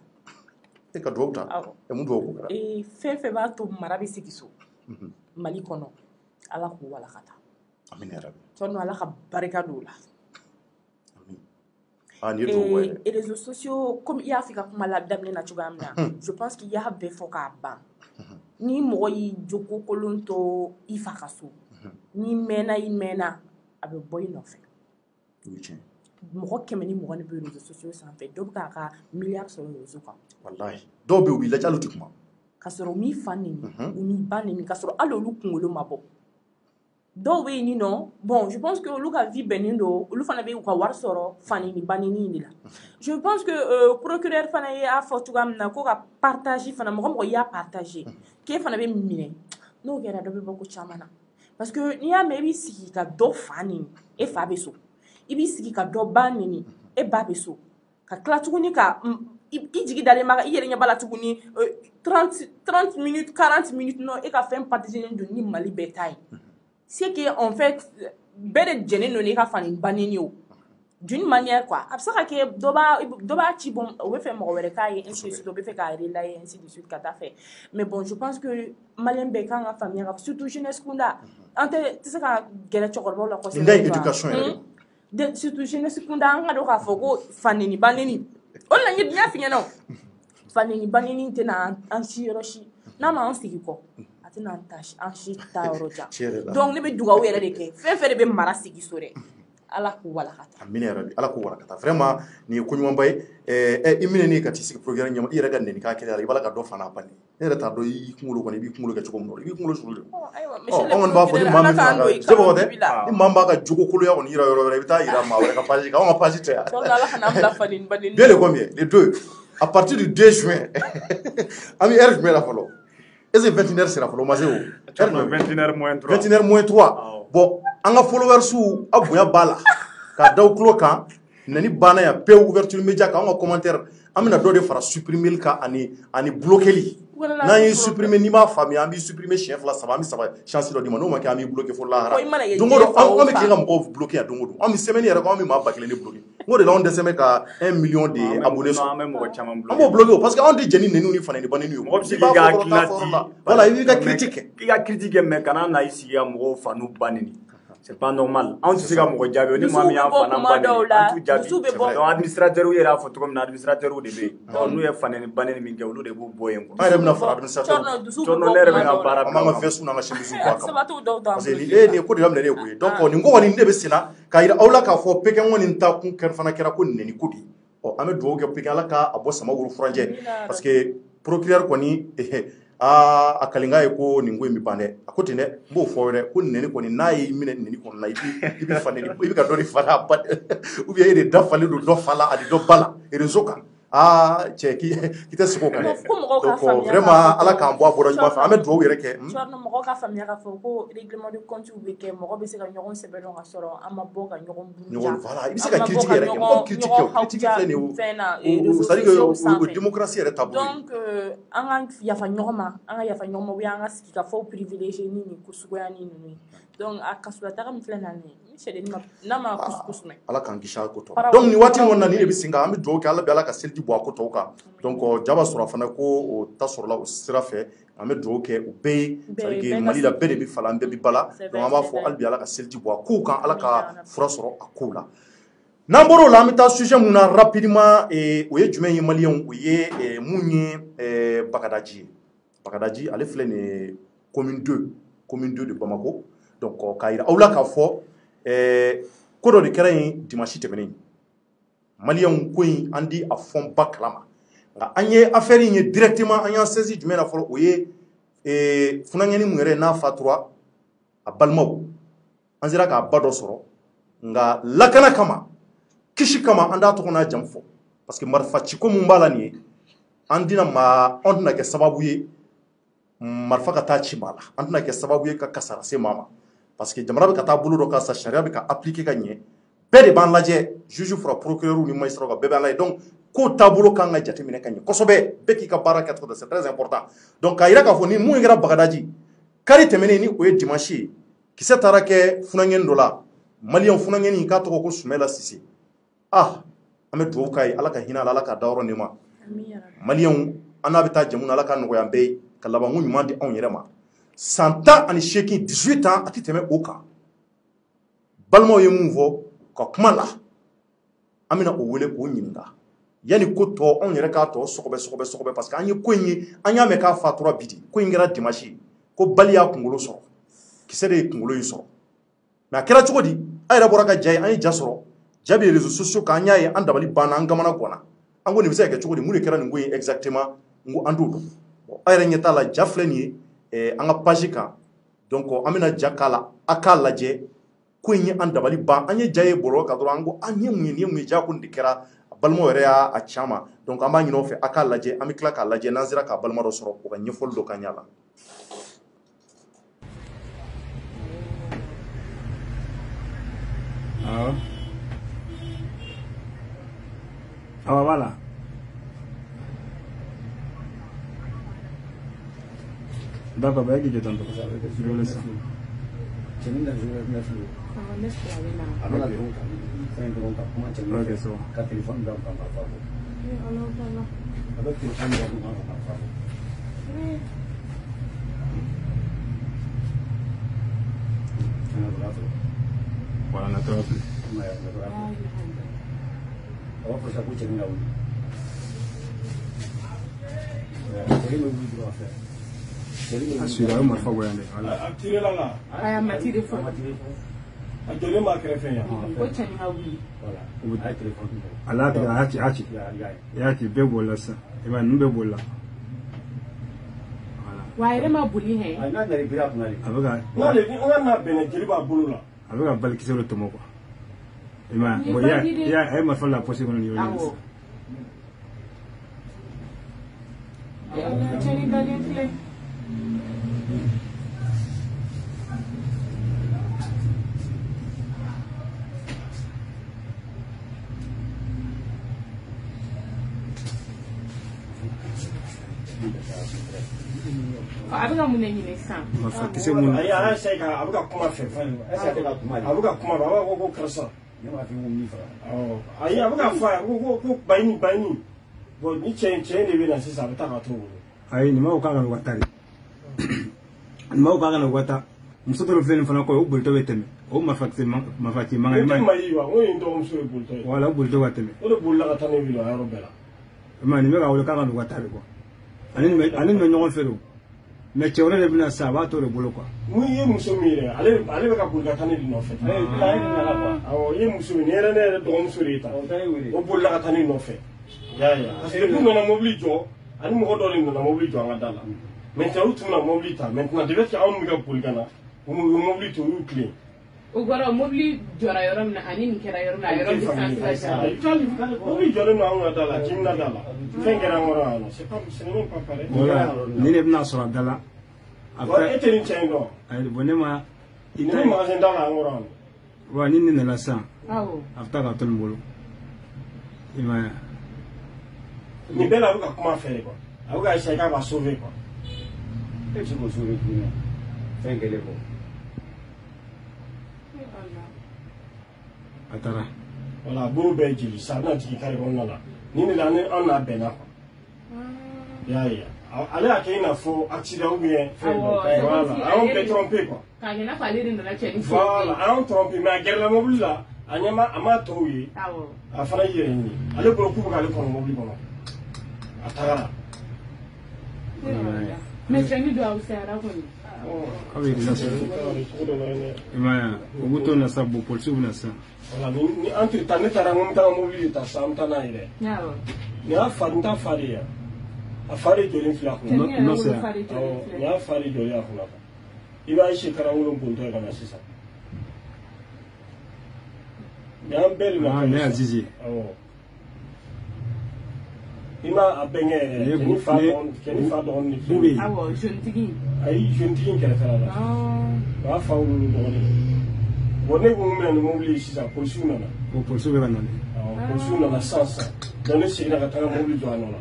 e ka dugawu ta mun dugawu ko kɛra fɛn fɛn b'a to mara bɛ segin so Mali kɔnɔ ala k'u walakata amin yarabi cɛ ala ka barika don o la et les réseaux sociaux comme i y'a fɔ i ka kuma la daminɛ na cogoya min na je pense qu'il y a bɛɛ fɔ k'a ban ni mɔgɔ y'i jogo kolon to i fa ka so ni mɛnna i mɛnna a bɛ bɔ i nɔfɛ mɔgɔ 100 ni 20 bɛ réseaux sociaux sanfɛ dɔw bɛ k'a ka miliyari sɔrɔ réseau kan wallahi dɔw bɛ yen u b'i lajɛ hali u tɛ kuma ka sɔrɔ u m'i fa nɛni u m'i ba nɛni ka sɔrɔ hali olu kunkolo ma bɔ dɔw bɛ yen nin nɔ bon je pense que olu ka vie bɛnnen don olu fana bɛ u ka wari sɔrɔ fa nɛni ba nɛni de la je pense que procureur fana y'a fɔ cogoya min na ko ka partage fana mɔgɔ mɔgɔ y'a partage k'e fana bɛ minɛ n'o kɛra dɔ bɛ bɔ ko caman na parce que n'i y'a mɛn i b'i sigi ka dɔ fa nɛni e fa bɛ so i b'i sigi ka dɔ ba nɛni e ba bɛ so ka tila tuguni ka i jigi dalen ma i yɛrɛ ɲɛ b'a la tuguni 30 minutes 40 minutes non e ka fɛn partager don ni Mali bɛɛ ta ye c'est que en fait bɛɛ de jɛnnen don n'i ka fani ba nɛni o d'une manière quoi a bɛ se ka kɛ dɔ b'a ci bon o bɛ fɛ mɔgɔ wɛrɛ k'a ye ainsi de suite o bɛ fɛ k'a relayer ainsi de suite ka taa fɛ mais bon je pense que malien bɛɛ kan ka faamuya ka surtout jeunesse kunda an tɛ se ka gɛrɛ cɛkɔrɔbaw la kosɛbɛ nin éducation yɛrɛ surtout jeunesse kunda an ka dɔn k'a fɔ ko fa nɛni ba nɛni o de la n y'a f'i ɲɛna o fa nɛni ba nɛni tɛna an si yɔrɔ si n'a ma an sigi kɔ a tɛna an si ta yɔrɔ jan donc ne bɛ dugawu yɛrɛ de kɛ fɛn fɛn de bɛ mara sigi so dɛ ala k'u walakata amina yarabi ala k'u walakata vraiment nin ye koɲumanba ye i minɛni ka t'i sigi programme ɲɛma i yɛrɛ ka nɛni k'a kɛlɛ la i b'a la ka dɔ fana bani ne yɛrɛ t'a dɔn i kunkolo kɔni i b'i kunkolo kɛ cogo min na i b'i kunkolo sulu de an kɔni b'a fɔ ni maa min fana ka jɛbɔ tɛ ni maa b'a ka jogo koloya kɔni yira yɔrɔ wɛrɛ i bɛ taa yira maa wɛrɛ ka page kan anw ka page tɛ yan bien de combien les deux à partir du 2 juin an bɛ heure jumɛn la fɔlɔ est-ce que 21h sera fɔlɔ o ma se o 21h moins 3 21h moins 3 bon an ka followers a bonya b'a la k'a da u tulo kan nɛni banna yan pewu Ouverture Media kan an ka commentaire an bɛna dɔ de fara supprimer kan ani bloquer n'an ye supprimer n'i m'a faamuya an b'i supprimer siɲɛ 2 3 an bɛ saba chance dɔ d'i ma n'o ma kɛ an b'i bloquer fo lahara don o don an bɛ tile ka mɔgɔw bloquer yan don o don an bɛ semaine yɛrɛ kɔ an bɛ maa 1000 de bloquer n ko de la anw dɛsɛ bɛ ka 1 million de abonnés sɔrɔ an b'o bloquer o parce que anw tɛ jɛni nɛniw ni fanɛni ba nɛniw ye mɔgɔ bɛ se k'i ka hakilina di voilà i b'i ka critique kɛ i ka critique kɛ mais kana na i sigi ka mɔgɔw fanu ba nɛni c'est pas normal anw tɛ se ka mɔgɔ jaabi ni maa min y'an fana ba nɛni an t'u jaabi donc administrateur yɛrɛ y'a fɔ cogo min na administrateur de bɛ yen n'u ye fanɛni ba nɛni min kɛ olu de b'u bɔ yen quoi an yɛrɛ bɛna fara administrateur ne yɛrɛ bɛ ka baara an b'an ka veste n'an ka chemise bɔ a kama parce que nin ye ko de daminɛlen ye koyi donc nin ko kɔni ne bɛ senna k'a jira aw la k'a fɔ PK kɔni ta kun fana kɛra ko nɛni ko de ye an bɛ dugawu kɛ ala ka a bɔ sama woro furanjɛ parce que procureur kɔni a kalinga ye ko nin ko in bɛ ban dɛ a ko ten dɛ n b'o fɔ yɛrɛ ko nɛni kɔni n'a y'i minɛ nɛni kɔnɔna i bɛ fa nɛni i bɛ ka dɔ de fara ou bien e de dafalen don dɔ fa la ani dɔ ba la réseau kan cɛ k'i tɛ sigi o kan dɛ donc vraiment ala k'an bɔ a bɔra ɲuman fɛ an bɛ dugawu yɛrɛ kɛ mɔgɔw ka faamuya k'a fɔ ko règlement de compte bɛ kɛ mɔgɔ bɛ se ka ɲɔgɔn sɛbɛn ka sɔrɔ an ma bɔ ka ɲɔgɔn buruja voilà i bɛ se ka critique yɛrɛ kɛ mɔgɔ critique filɛ nin ye c'est à dire que o démocratie yɛrɛ taabolo donc an ka yafa ɲɔgɔn ma ou bien an ka sigi ka fɔ privilégier ni nin ko suguya ni ninnu ye donc a kasulataga min filɛ nan ye ni sɛdeni n'a ma kuskus mɛn ala k'an kisi a ko tɔ donc nin waati kɔnɔna ni de bɛ sen kan an bɛ dugawu kɛ ala bɛ ala ka seliji bɔ a ko tɔw kan donc jaba sɔrɔ fana ko o ta sɔrɔla o sira fɛ an bɛ dugawu kɛ u bɛɛ ye c'est à dire mali la bɛɛ de bɛ fala an bɛɛ bɛ bala donc an b'a fɔ hali bi ala ka seliji bɔ a kow kan ala ka fura sɔrɔ a kow la n'an bɔra o la an bɛ taa sujet mun na rapidement o ye jumɛn ye maliyɛnw o ye mun ye bagadaji ye bagadaji ale filɛ nin ye commune 2 de Bamako donc k'a yira aw la k'a fɔ ko dɔ de kɛra yen dimanche tɛmɛnen maliyɛnw ko in an di a fɔnba kalama nka an ye affaire in ye directement an y'an saisi jumɛn na fɔlɔ o ye funangɛni mun yɛrɛ n'a fatura a balimaw an sera k'a ba dɔ sɔrɔ nka lakana kama kisi kama an t'a tɔgɔ n'a jamu fɔ parce que marifaciko mun b'a la nin ye an tɛna kɛ sababu ye marifa ka taa ci maa la an tɛna kɛ sababu ye ka kasara se maa ma parce que jamana bɛ ka taa bolo dɔ kan sa sariya bɛ ka appliquer ka ɲɛ bɛɛ de b'an lajɛ juge fɔra procureur ni magistrat ka bɛɛ b'an lajɛ donc ko taabolo kan ka jateminɛ ka ɲɛ kosɛbɛ bɛɛ k'i ka baara kɛ c'est très important donc k'a yira k'a fɔ ni mun kɛra bagadaji kari tɛmɛnen ni o ye dimanche ye kisɛ taara kɛ funangɛni dɔ la maliyɛn funangɛni k'a tɔgɔ ko Sumɛla Sise an bɛ dugawu k'a ye ala ka hinɛ ala ka dayɔrɔ nɛɛma maliyɛnw an n'a bɛ taa jamu na ala ka nɔgɔya bɛɛ ye ka labanko ɲuman di anw yɛrɛ ma san 18 ans a tɛ tɛmɛ o kan balimaw ye mun fɔ ka kuma la an bɛna o wele k'o ɲininka yanni ko tɔ anw yɛrɛ k'a tɔ sɔgɔbɛ parce que an ye ko in ye an y'a mɛn k'a fatura bi de ko in kɛra dimanche ko bali y'a kunkolo sɔrɔ kisɛ de ye kunkolo in sɔrɔ mais a kɛra cogo di a yɛrɛ bɔra ka ja ye an ye ja sɔrɔ ja bɛ réseaux sociaux kan an y'a ye an dabali banna an gamana gɔnna an ko nin bɛ se ka kɛ cogo di mun de kɛra nin ko in exactement n ko an t'o dɔn a yɛrɛ ɲɛ t'a la ja filɛ nin ye an ka page kan donc an bɛna ja k'a la a k'a lajɛ ko in ye an dabali ban an ye ja ye bɔlɔlɔ kan dɔrɔn an ko an ye mun ye nin ye mun ye ja ko nin de kɛra balimaw yɛrɛ y'a can ma donc an b'a ɲini aw fɛ a k'a lajɛ an bɛ tila k'a lajɛ n'an sera k'a balima dɔ sɔrɔ o ka ɲɛfɔli dɔ k'an ɲɛ la. Voilà. D'accord, bah, il est dans je le laisse. Ok, c'est bon. Voilà, on a trop plus. Asura o marfa goyande wala atire la la aya matire fo a jole ma krefen ya ko tani hawi wala ay téléphone ala ta aci be bola sa e ma numbe bola wa ere ma buli he ay na dari bira kunali abaga no le on na bene jeli ba bulu la abaga bal kisero tomo ko e ma bo ya ay marfa la posé ko ni yo tani dalin fle abuga mun ne san marfa kise mun ay ara sai ka abuga kuma fe abuga kuma ba ko karsa ne ma fi mun ni fa ay abuga fa ko bayni bo ni chen ne bi na sisa ta ka to ay ni ma ko kan watari ni ma ko kan wata musoto lo flen fana ko o bulto weteme o mafati manga ma yiwa o ndo muso bulto wala bulto wateme o bulla ka tane bi lo ayro bela ma ni me ka wala kan watari ko anin me nyon fero mais cɛ wɛrɛ de bɛna sa a b'a to de bolo quoi. mun ye muso min yɛrɛ ale bɛ ka boli ka taa ne de nɔfɛ awɔ i ye muso min ne yɛrɛ dɔgɔmuso de ye tan o bolila ka taa ne nɔfɛ parce que n'u nana mobili jɔ ani mɔgɔ dɔ de nana mobili jɔ an ka da la maintenant u tun bɛna mobili ta maintenant de fait que anw bɛ ka boli ka na u mobili to u y'u tilen o kɔrɔ mobili jɔra yɔrɔ min na ani nin kɛra yɔrɔ min na a yɔrɔ distance ka jan mobili jɔlen don anw ka da la Jimina da la fɛn kɛra an kɔrɔ yan nɔ c'est même pas pareil voilà ni ne bɛna sɔrɔ a da la après e tɛ nin cɛ in dɔn ayi bon ne ma i tɛ magasin da la an kɔrɔ yan wa ni ne nana sisan awɔ a bɛ taa ka to nin bolo i m'a ye nin bɛɛ la a bɛ ka kuma fɛ de quoi a bɛ ka essayer k'a b'a sauver quoi e bɛ se k'o sauver tuguni fɛn kɛlen kɔ a taara voilà bolo bɛɛ jeli sa a bɛna jigin kare kɔnɔna la ni ne la ni an n'a bɛnna quoi i y'a ye ale y'a kɛ i n'a fɔ accident ou bien fɛn dɔ voilà a y'anw bɛɛ tromper quoi k'a kɛ i n'a fɔ ale de nana cɛ ni voilà a y'anw tromper mais a gɛrɛla mobili la a m'a tɔw ye a fana y'i yɛrɛ ɲini ale bolo k'u bɛ k'ale kɔnɔ mobili kɔnɔ a tagara mais cɛ ni don aw sera kɔni aw bɛ yɛrɛ sɔrɔ i m'a ye o b'u to na sa bon polisiw bɛ na sisan voilà ni entre temps ne taara n ko n bɛ taa mobili de ta sisan an bɛ taa n'a ye dɛ nin y'a fa n t'a fa de ye a fa de jɔlen filɛ a kunna nin y'a fa de jɔlen a kunna i b'a ye karamɔgɔ bontɔ ye ka na sisan nin y'an bɛɛ de na ne y'a zizi awɔ i ma a bɛnkɛ yɛrɛ cɛ ni fa dɔgɔnin de filɛ awɔ jeune ayi jeune tigi in kɛrɛfɛla la o y'a fa wolo dɔgɔnin bon ne ko n bɛna nin mobili sisan polisiw nana bon polisiw bɛ ka nali polisiw nana sisan donc ne seginna ka taga mobili jɔ a nɔ la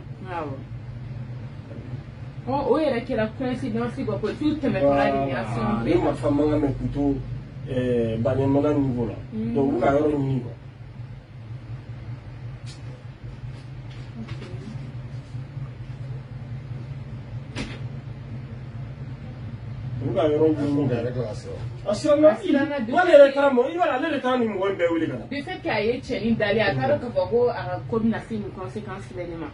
o yɛrɛ kɛra coïncidence quoi polisiw tɛmɛtɔla de ni action bɛɛ ne marifa mankan mɛn k'u to baɲɛmana niveau la donc u bɛ ka yɔrɔ ɲini quoi u ka yɔrɔ ɲini a siranna wale yɛrɛ taara mɔgɔ i b'a ale de taara nin mɔgɔ in bɛɛ wele ka na de fait que a ye cɛnin dalen a t'a dɔn k'a fɔ ko a ka ko bɛna se nin conséquence filɛ ne ma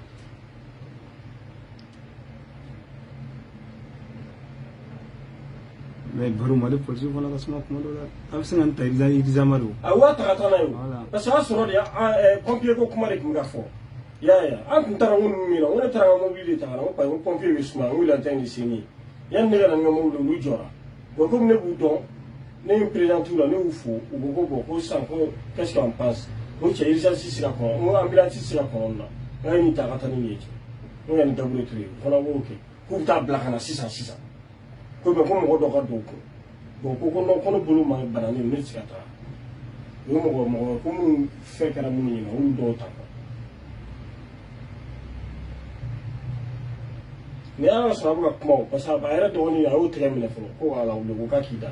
mais baro mali polisiw fana ka suma kuma dɔ la a bɛ se ka n ta irizama do a waa taga taa n'a ye parce que a sɔrɔ de pompier ko kuma de tun bɛ ka fɔ i y'a ye an tun taara ŋo ninnu min na ŋo ne taara n ka mobili de ta ka na ŋo parce que pompier bɛ suma ŋo il tɛ nin se min yanni ne ka na n ka mobili olu jɔra bon comme ne b'u dɔn ne ye président t'u la ne y'u fo u ko ko bon ko sisan ko qu'est-ce qu'on pense ŋo cɛ urgence sera kɔnɔ ŋo ambulance sera kɔnɔ na n ka nin ta ka taa ni nin ye cɛ ŋo yanni dabure ture o fana b'o kɛ k'u bɛ taa bila ka na sisan ko mɛ ko mɔgɔ dɔ ka don kun bon ko non ko ne bolo ma bananen ne tɛ se ka taa o ye mɔgɔ ko minnu fɛn kɛra minnu ɲɛna olu dɔw ta ni ala sɔrɔ a bɛ ka kuma o parce que a yɛrɛ dɔgɔnin a y'o tɛgɛ minɛ fɔlɔ ko ala wuli ko k'a k'i da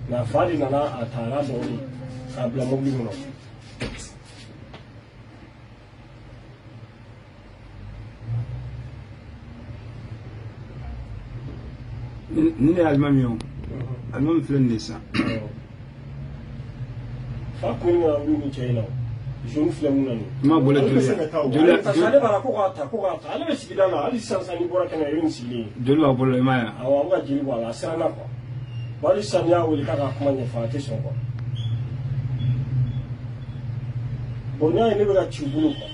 nka a fa de nana a ta a n'a dɔgɔnin k'a bila mobili kɔnɔ ni ne ye alimami ye o alimami filɛ nin de sisan fa kun bɛna wuli ni cɛ in na o jeune filɛ mun na nin n ma bolo joli parce que ale b'a la ko k'a ta ale bɛ sigida la hali sisan ni bɔra kɛnɛ i bɛ nin sigilen ye joli b'a bolo i m'a ye awɔ a bɛ ka jeli bɔ a la a siranna quoi bon hali sisan n'i y'a wele k'a ka kuma ɲɛfɔ a tɛ sɔn quoi bon n'i y'a ye ne bɛ ka ci u bolo quoi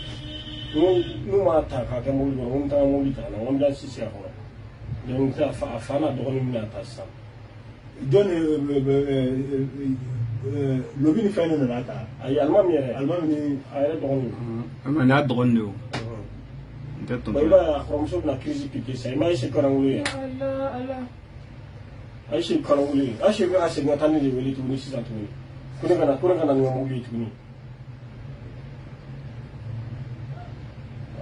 n'u m'a ta k'a kɛ mobili kɔnɔ ko n taara mobili ta ka na n ko n bɛ sisi a kɔnɔ donc a fa n'a dɔgɔnin bɛna ta sisan jɔn lobi ni fɛn de nana ta ayi alimami yɛrɛ alimami ni a yɛrɛ dɔgɔnin alimami n'a dɔgɔnin de o n tɛ bon i b'a ye a kɔrɔmuso bɛna crise piqué sisan i ma Ayise Karanwolo ye Ayise Karanwolo ye Ayise bɛ ka segin ka taa ne de wele tuguni sisan tuguni ko ne kana nin ka mobili ye tuguni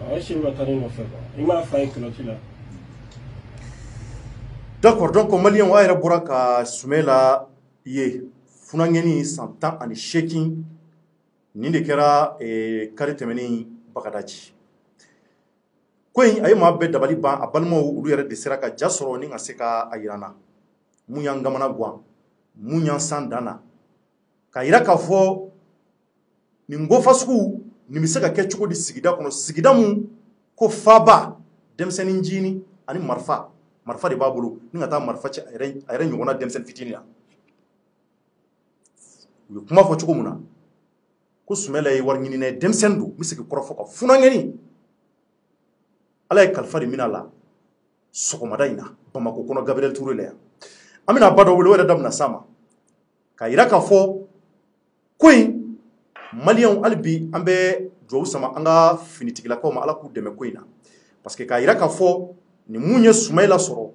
Ayise bɛ ka taa ne nɔfɛ quoi i m'a fa ye culotte la. D'accord, donc malien wa yɛrɛ bɔra ka Sumela ye funangɛni san 18 nin de kɛra kari tɛmɛnen Bagadaji. Ko in a ye maa bɛɛ dabali ban a balimaw olu yɛrɛ de sera ka ja sɔrɔ ni ka se ka a yirana mun y'an gamana guwan mun y'an san danna ka yira k'a fɔ nin ko fasugu nin bɛ se ka kɛ cogo di sigida kɔnɔ sigida mun ko faba denmisɛnnin jini ani marifa marifa de b'a bolo ni ka taa marifa ci a yɛrɛ ɲɔgɔnna denmisɛnnin fitinin na u ye kuma fɔ cogo min na ko Sumahila ye wari ɲinina ye denmisɛnnin don n bɛ segin kɔrɔ fɔ ka funankɛni ala ye kalifa de minɛ a la sɔgɔmada in na Bamako kɔnɔ Gabriel Touré la yan an bɛna ba dɔ wele o yɛrɛ da bɛna s'a ma k'a yira k'a fɔ ko in maliyɛnw hali bi an bɛ duwawu sama an ka finitigilakaw ma ala k'u dɛmɛ ko in na parce que k'a yira k'a fɔ ni mun ye Sumahila sɔrɔ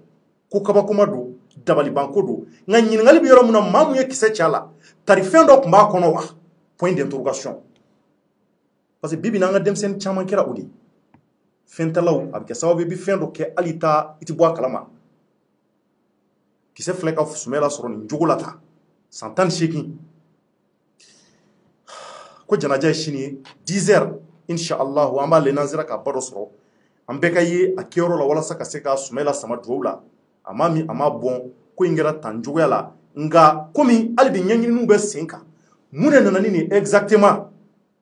ko kabakoma don dabalibanko don nka ɲininkali bɛ yɔrɔ min na maa mun ye kisɛ ci a la tari fɛn dɔ tun b'a kɔnɔ wa point d'interrogation parce que bibi n'an ka denmisɛnnin caman kɛra o de ye fɛn talaw a bɛ kɛ sababu ye i bɛ fɛn dɔ kɛ hali i tɛ bɔ a kalama kisɛ filɛ ka Sumahila sɔrɔ nin cogo la tan san 18 ko janaja ye sini ye 10 heures inshallah an b'a le n'an sera ka ba dɔ sɔrɔ an bɛɛ ka ye a kɛyɔrɔ la walasa ka se ka Sumahila sama duwawu la a ma min a ma bɔn ko in kɛra tan cogoya la nka komi hali bi ɲɛɲininiw bɛ sen kan mun de nana ni nin exactement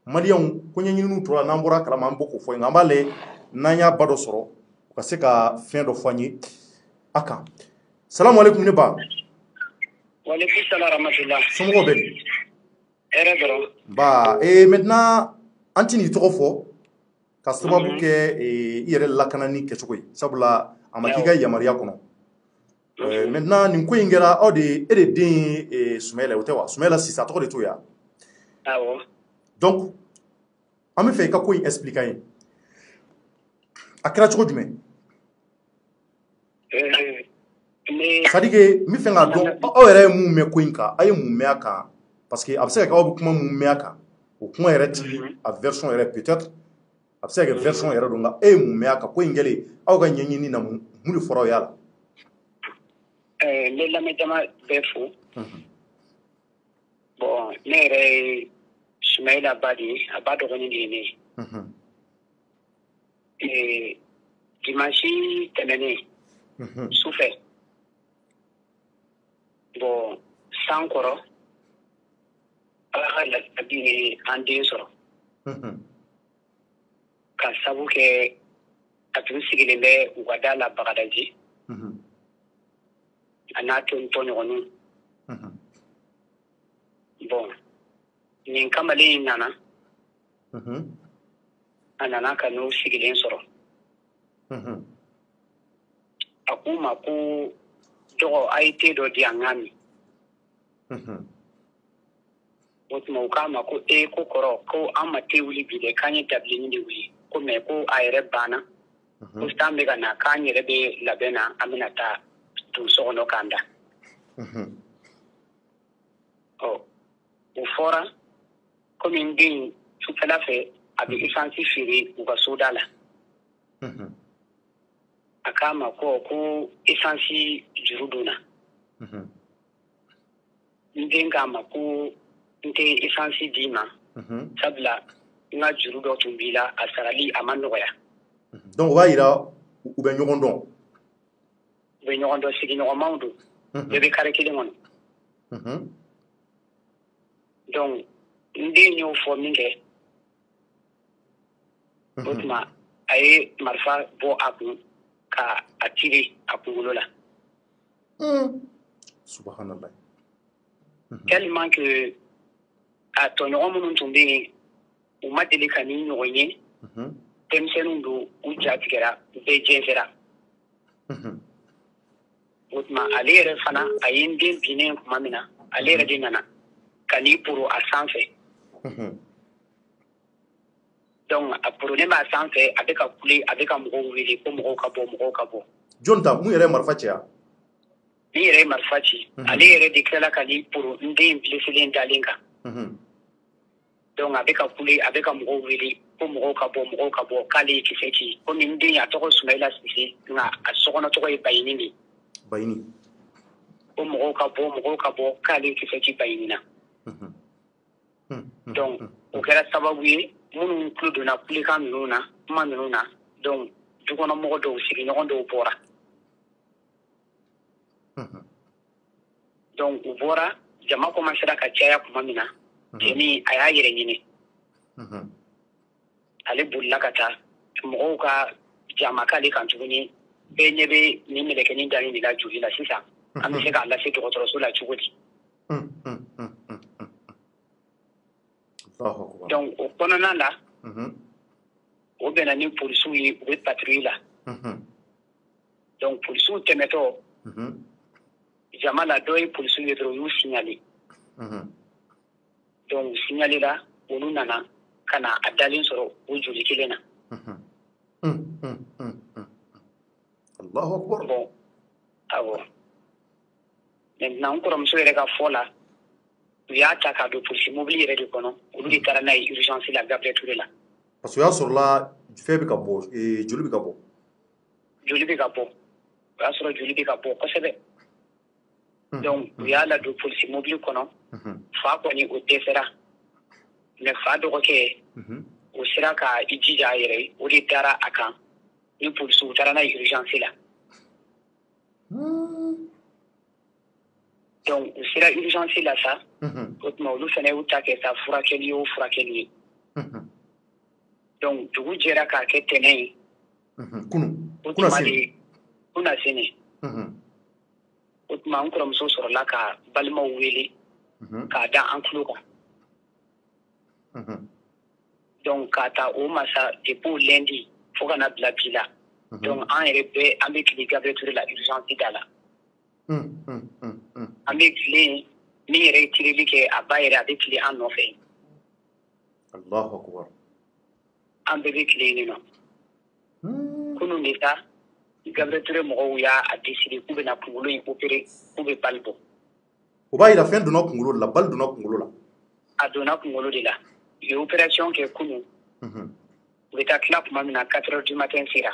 maliyɛnw ko ɲɛɲininiw tora n'an bɔra kalama an bɔ k'o fɔ nka an b'a lajɛ n'an y'a ba dɔ sɔrɔ u ka se ka fɛn dɔ fɔ an ye a kan salamu aleykum ne ba waleykum salam rahmatullah somɔgɔw bɛ di hɛrɛ dɔrɔn ba maintenant an tɛ n'i tɔgɔ fɔ ka sababu kɛ i yɛrɛ lakanani kɛcogo ye sabula a ma k'i ka yamaruya kɔnɔ maintenant nin ko in kɛra aw de e de den ye Sumahila o tɛ wa Sumahila Sise a tɔgɔ de t'o ye wa awɔ donc an bɛ fɛ i ka ko in expliquer an ye a kɛra cogo jumɛn c'est à dire que n bɛ fɛ k'a dɔn aw yɛrɛ ye mun mɛn ko in kan a ye mun mɛn a kan parce que a bɛ se ka kɛ aw bɛ kuma mun mɛn a kan o kuma yɛrɛ ti a version yɛrɛ peut-être a bɛ se ka kɛ version yɛrɛ don nka e ye mun mɛn a kan ko in kɛlen aw ka ɲɛɲini na mun de fɔra aw y'a la n bɛ lamɛnjama bɛɛ fo bon ne yɛrɛ ye Sumahila ba de ye a ba dɔgɔnin de ye ne ye dimanche tɛmɛnen sufɛ bon san kɔrɔ ala ka lasabi ye an den sɔrɔ ka sabu kɛ a tun sigilen bɛ u ka da la Bagadaji a n'a tɔɲɔgɔnninw bon nin kamalen in nana a nana ka n'u sigilen sɔrɔ a k'u ma ko dɔgɔ a ye te dɔ di an k'a min o tuma u k'a ma ko ko kɔrɔ ko an ma te wuli bi dɛ k'an ye dabilenni de wuli ko mɛ ko a yɛrɛ banna ko san bɛ ka na k'an yɛrɛ bɛ labɛn na an bɛna taa tun so kɔnɔ k'an da ɔ o fɔra komi n den sufɛla fɛ a bɛ isansi feere u ka soda la a k'a ma ko isansi juru donna n den k'a ma ko n tɛ isansi d'i ma sabula n ka juru dɔ tun b'i la a sarali a ma nɔgɔya donc o b'a yira u bɛ ɲɔgɔn dɔn u bɛ ɲɔgɔn dɔn sigiɲɔgɔnmaw don bɛɛ bɛ kare kelen kɔnɔ donc n den y'o fɔ min kɛ o tuma a ye marifa bɔ a kun ka a tiri a kunkolo la subhanallah tellement que a tɔɲɔgɔn minnu tun bɛ yen u ma deli ka ni ɲɔgɔn ye denmisɛnninw don u ja tigɛra u bɛɛ jɛnsɛra o tuma ale yɛrɛ fana a ye n den binnen tuma min na ale yɛrɛ de nana ka n'i poro a sanfɛ donc a poronen b'a sanfɛ a bɛ ka kule a bɛ ka mɔgɔw wele ko mɔgɔw ka bɔ mɔgɔw ka bɔ jɔn ta mun yɛrɛ ye marifa ci ya min yɛrɛ ye marifa ci ale yɛrɛ de tilala ka n'i poro n den bilisilen dalen kan donc a bɛ ka kule a bɛ ka mɔgɔw wele ko mɔgɔw ka bɔ k'ale ye kisɛ ci komi n den a tɔgɔ Sumahila Sise nka a sokɔnɔ tɔgɔ ye Bayini de Bayini ko mɔgɔw ka bɔ k'ale ye kisɛ ci Bayini na donc o kɛra sababu ye minnu tulo donna kulekan ninnu na kuma ninnu na donc dukɔnɔmɔgɔ dɔw sigiɲɔgɔn dɔw bɔra donc u bɔra jama commencera ka caya kuma min na cɛnin a y'a yɛrɛ ɲini ale bolila ka taa mɔgɔw ka jama k'ale kan tuguni bɛɛ ɲɛ bɛ nin mɛlɛkɛnin dalen de la joli la sisan an bɛ se k'a lase dɔgɔtɔrɔso la cogo di donc o kɔnɔna la o bɛnna ni polisiw ye u bɛ patrouille la donc polisiw tɛmɛtɔ jama la dɔ ye polisiw ye dɔrɔn u y'u signaler donc u signaler la olu nana ka na a dalen sɔrɔ o joli kelen na Allahu akbar. Bon awɔ maintenant n kɔrɔmuso yɛrɛ ka fɔ la u y'a ta k'a don polisi mobili yɛrɛ de kɔnɔ olu de taara n'a ye urgence la Gabriel Touré la Parce que o y'a sɔrɔla fɛn bɛ ka bɔ joli bɛ ka bɔ joli bɛ ka bɔ o y'a sɔrɔ joli bɛ ka bɔ kosɛbɛ donc u y'a ladon polisi mobili kɔnɔ fa kɔni o dɛsɛra mais fa dɔgɔkɛ o sera ka i jija a yɛrɛ ye o de taara a kan ni polisiw taara n'a ye urgence la donc u sera urgence la sa o tuma olu fana y'u ta kɛ sa furakɛli o furakɛli ye donc dugu jɛra k'a kɛ tɛnɛn ye o tuma de kuna sini o tuma n kɔrɔmuso sɔrɔla ka balimaw wele k'a da an tulo kan donc k'a ta o masa depuis lundi fo ka na bila bi la donc an yɛrɛ bɛɛ an bɛ tile Gabriel Touré la urgence da la an bɛ tile min yɛrɛ ye tireli kɛ a ba yɛrɛ a bɛ tile an nɔfɛ Allahu akbar. an bɛɛ bɛ tile yen nɔ kunun de sa Gabriel Touré mɔgɔw y'a décidé k'u bɛna kunkolo in opérer k'u bɛ bali bɔ O b'a yira fɛn donna kunkolo de la bali donna kunkolo la a donna kunkolo de la u ye opération kɛ kunun u bɛ taa tila tuma min na 4 heures du matin sera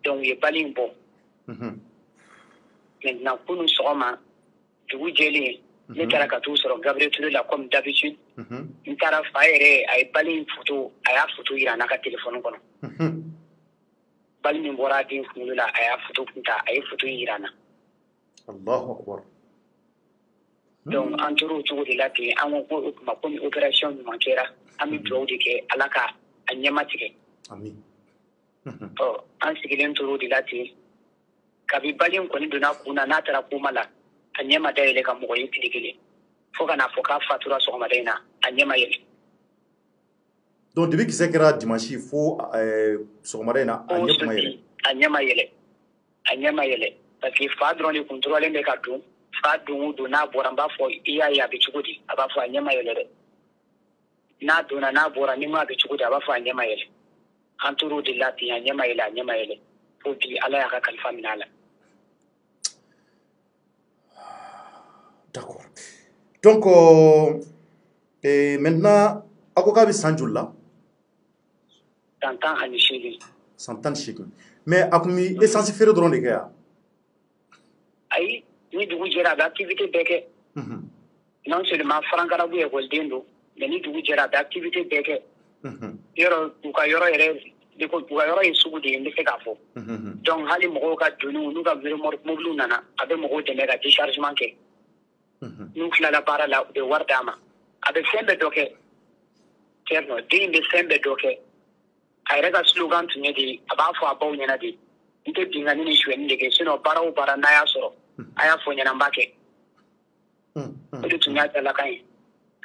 donc u ye bali in bɔ maintenant kunun sɔgɔma dugu jɛlen ne taara ka t'u sɔrɔ Gabriel Touré la comme d'habitude n taara fa yɛrɛ a ye bali in photo a y'a photo yira n'a ka téléphone kɔnɔ bali min bɔra a den kunkolo la a y'a photo kun ta a ye photo yira n na Allahu akbar. donc an tora o cogo de la ten an ko ko o tuma komi opération ɲuman kɛra an bɛ dugawu de kɛ ala ka a ɲɛma tigɛ Amin. an sigilen tora o de la ten kabi bali in kɔni donna kun na n'a taara koma la a ɲɛma dayɛlɛ ka mɔgɔ ye tile kelen fo ka n'a fɔ k'a fatura sɔgɔmada in na a ɲɛma yɛlɛ Donc depuis kisɛ kɛra dimanche fo sɔgɔmada in na a ɲɛ kuma yɛlɛ a ɲɛma yɛlɛ parce que fa dɔrɔn de kun tɔrɔlen bɛ ka don fa don o don n'a bɔra n b'a fɔ i y'a ye a bɛ cogo di a b'a fɔ a ɲɛma yɛlɛ dɛ n'a donna n'a bɔra ni ma bɛ cogo di a b'a fɔ a ɲɛma yɛlɛ an tora o de la ten a ɲɛma yɛlɛ fo bi ala y'a ka kalifa minɛ a la D'accord. Donc maintenant a ko k'a bɛ san joli la san 18 san 18 mais a kun bɛ essence feere dɔrɔn de kɛ yan ayi ni dugu jɛra a bɛ activité bɛɛ kɛ non seulement Farankarabu ekɔliden don mais ni dugu jɛra a bɛ activité bɛɛ kɛ yɔrɔ u ka yɔrɔ yɛrɛ u ka yɔrɔ ye sugu de ye n bɛ se k'a fɔ donc hali mɔgɔw ka doniw n'u ka mobiliw nana a bɛ mɔgɔw dɛmɛ ka déchargement kɛ n'u tilala baara la u bɛ wari d'a ma a bɛ fɛn bɛɛ dɔ kɛ den bɛ fɛn bɛɛ dɔ kɛ a yɛrɛ ka slogan tun ye de a b'a fɔ a baw ɲɛna de n tɛ binkani ni suɲɛni de kɛ sinon baara o baara n'a y'a sɔrɔ a y'a fɔ ɲɛna n b'a kɛ o de tun y'a dalakan ye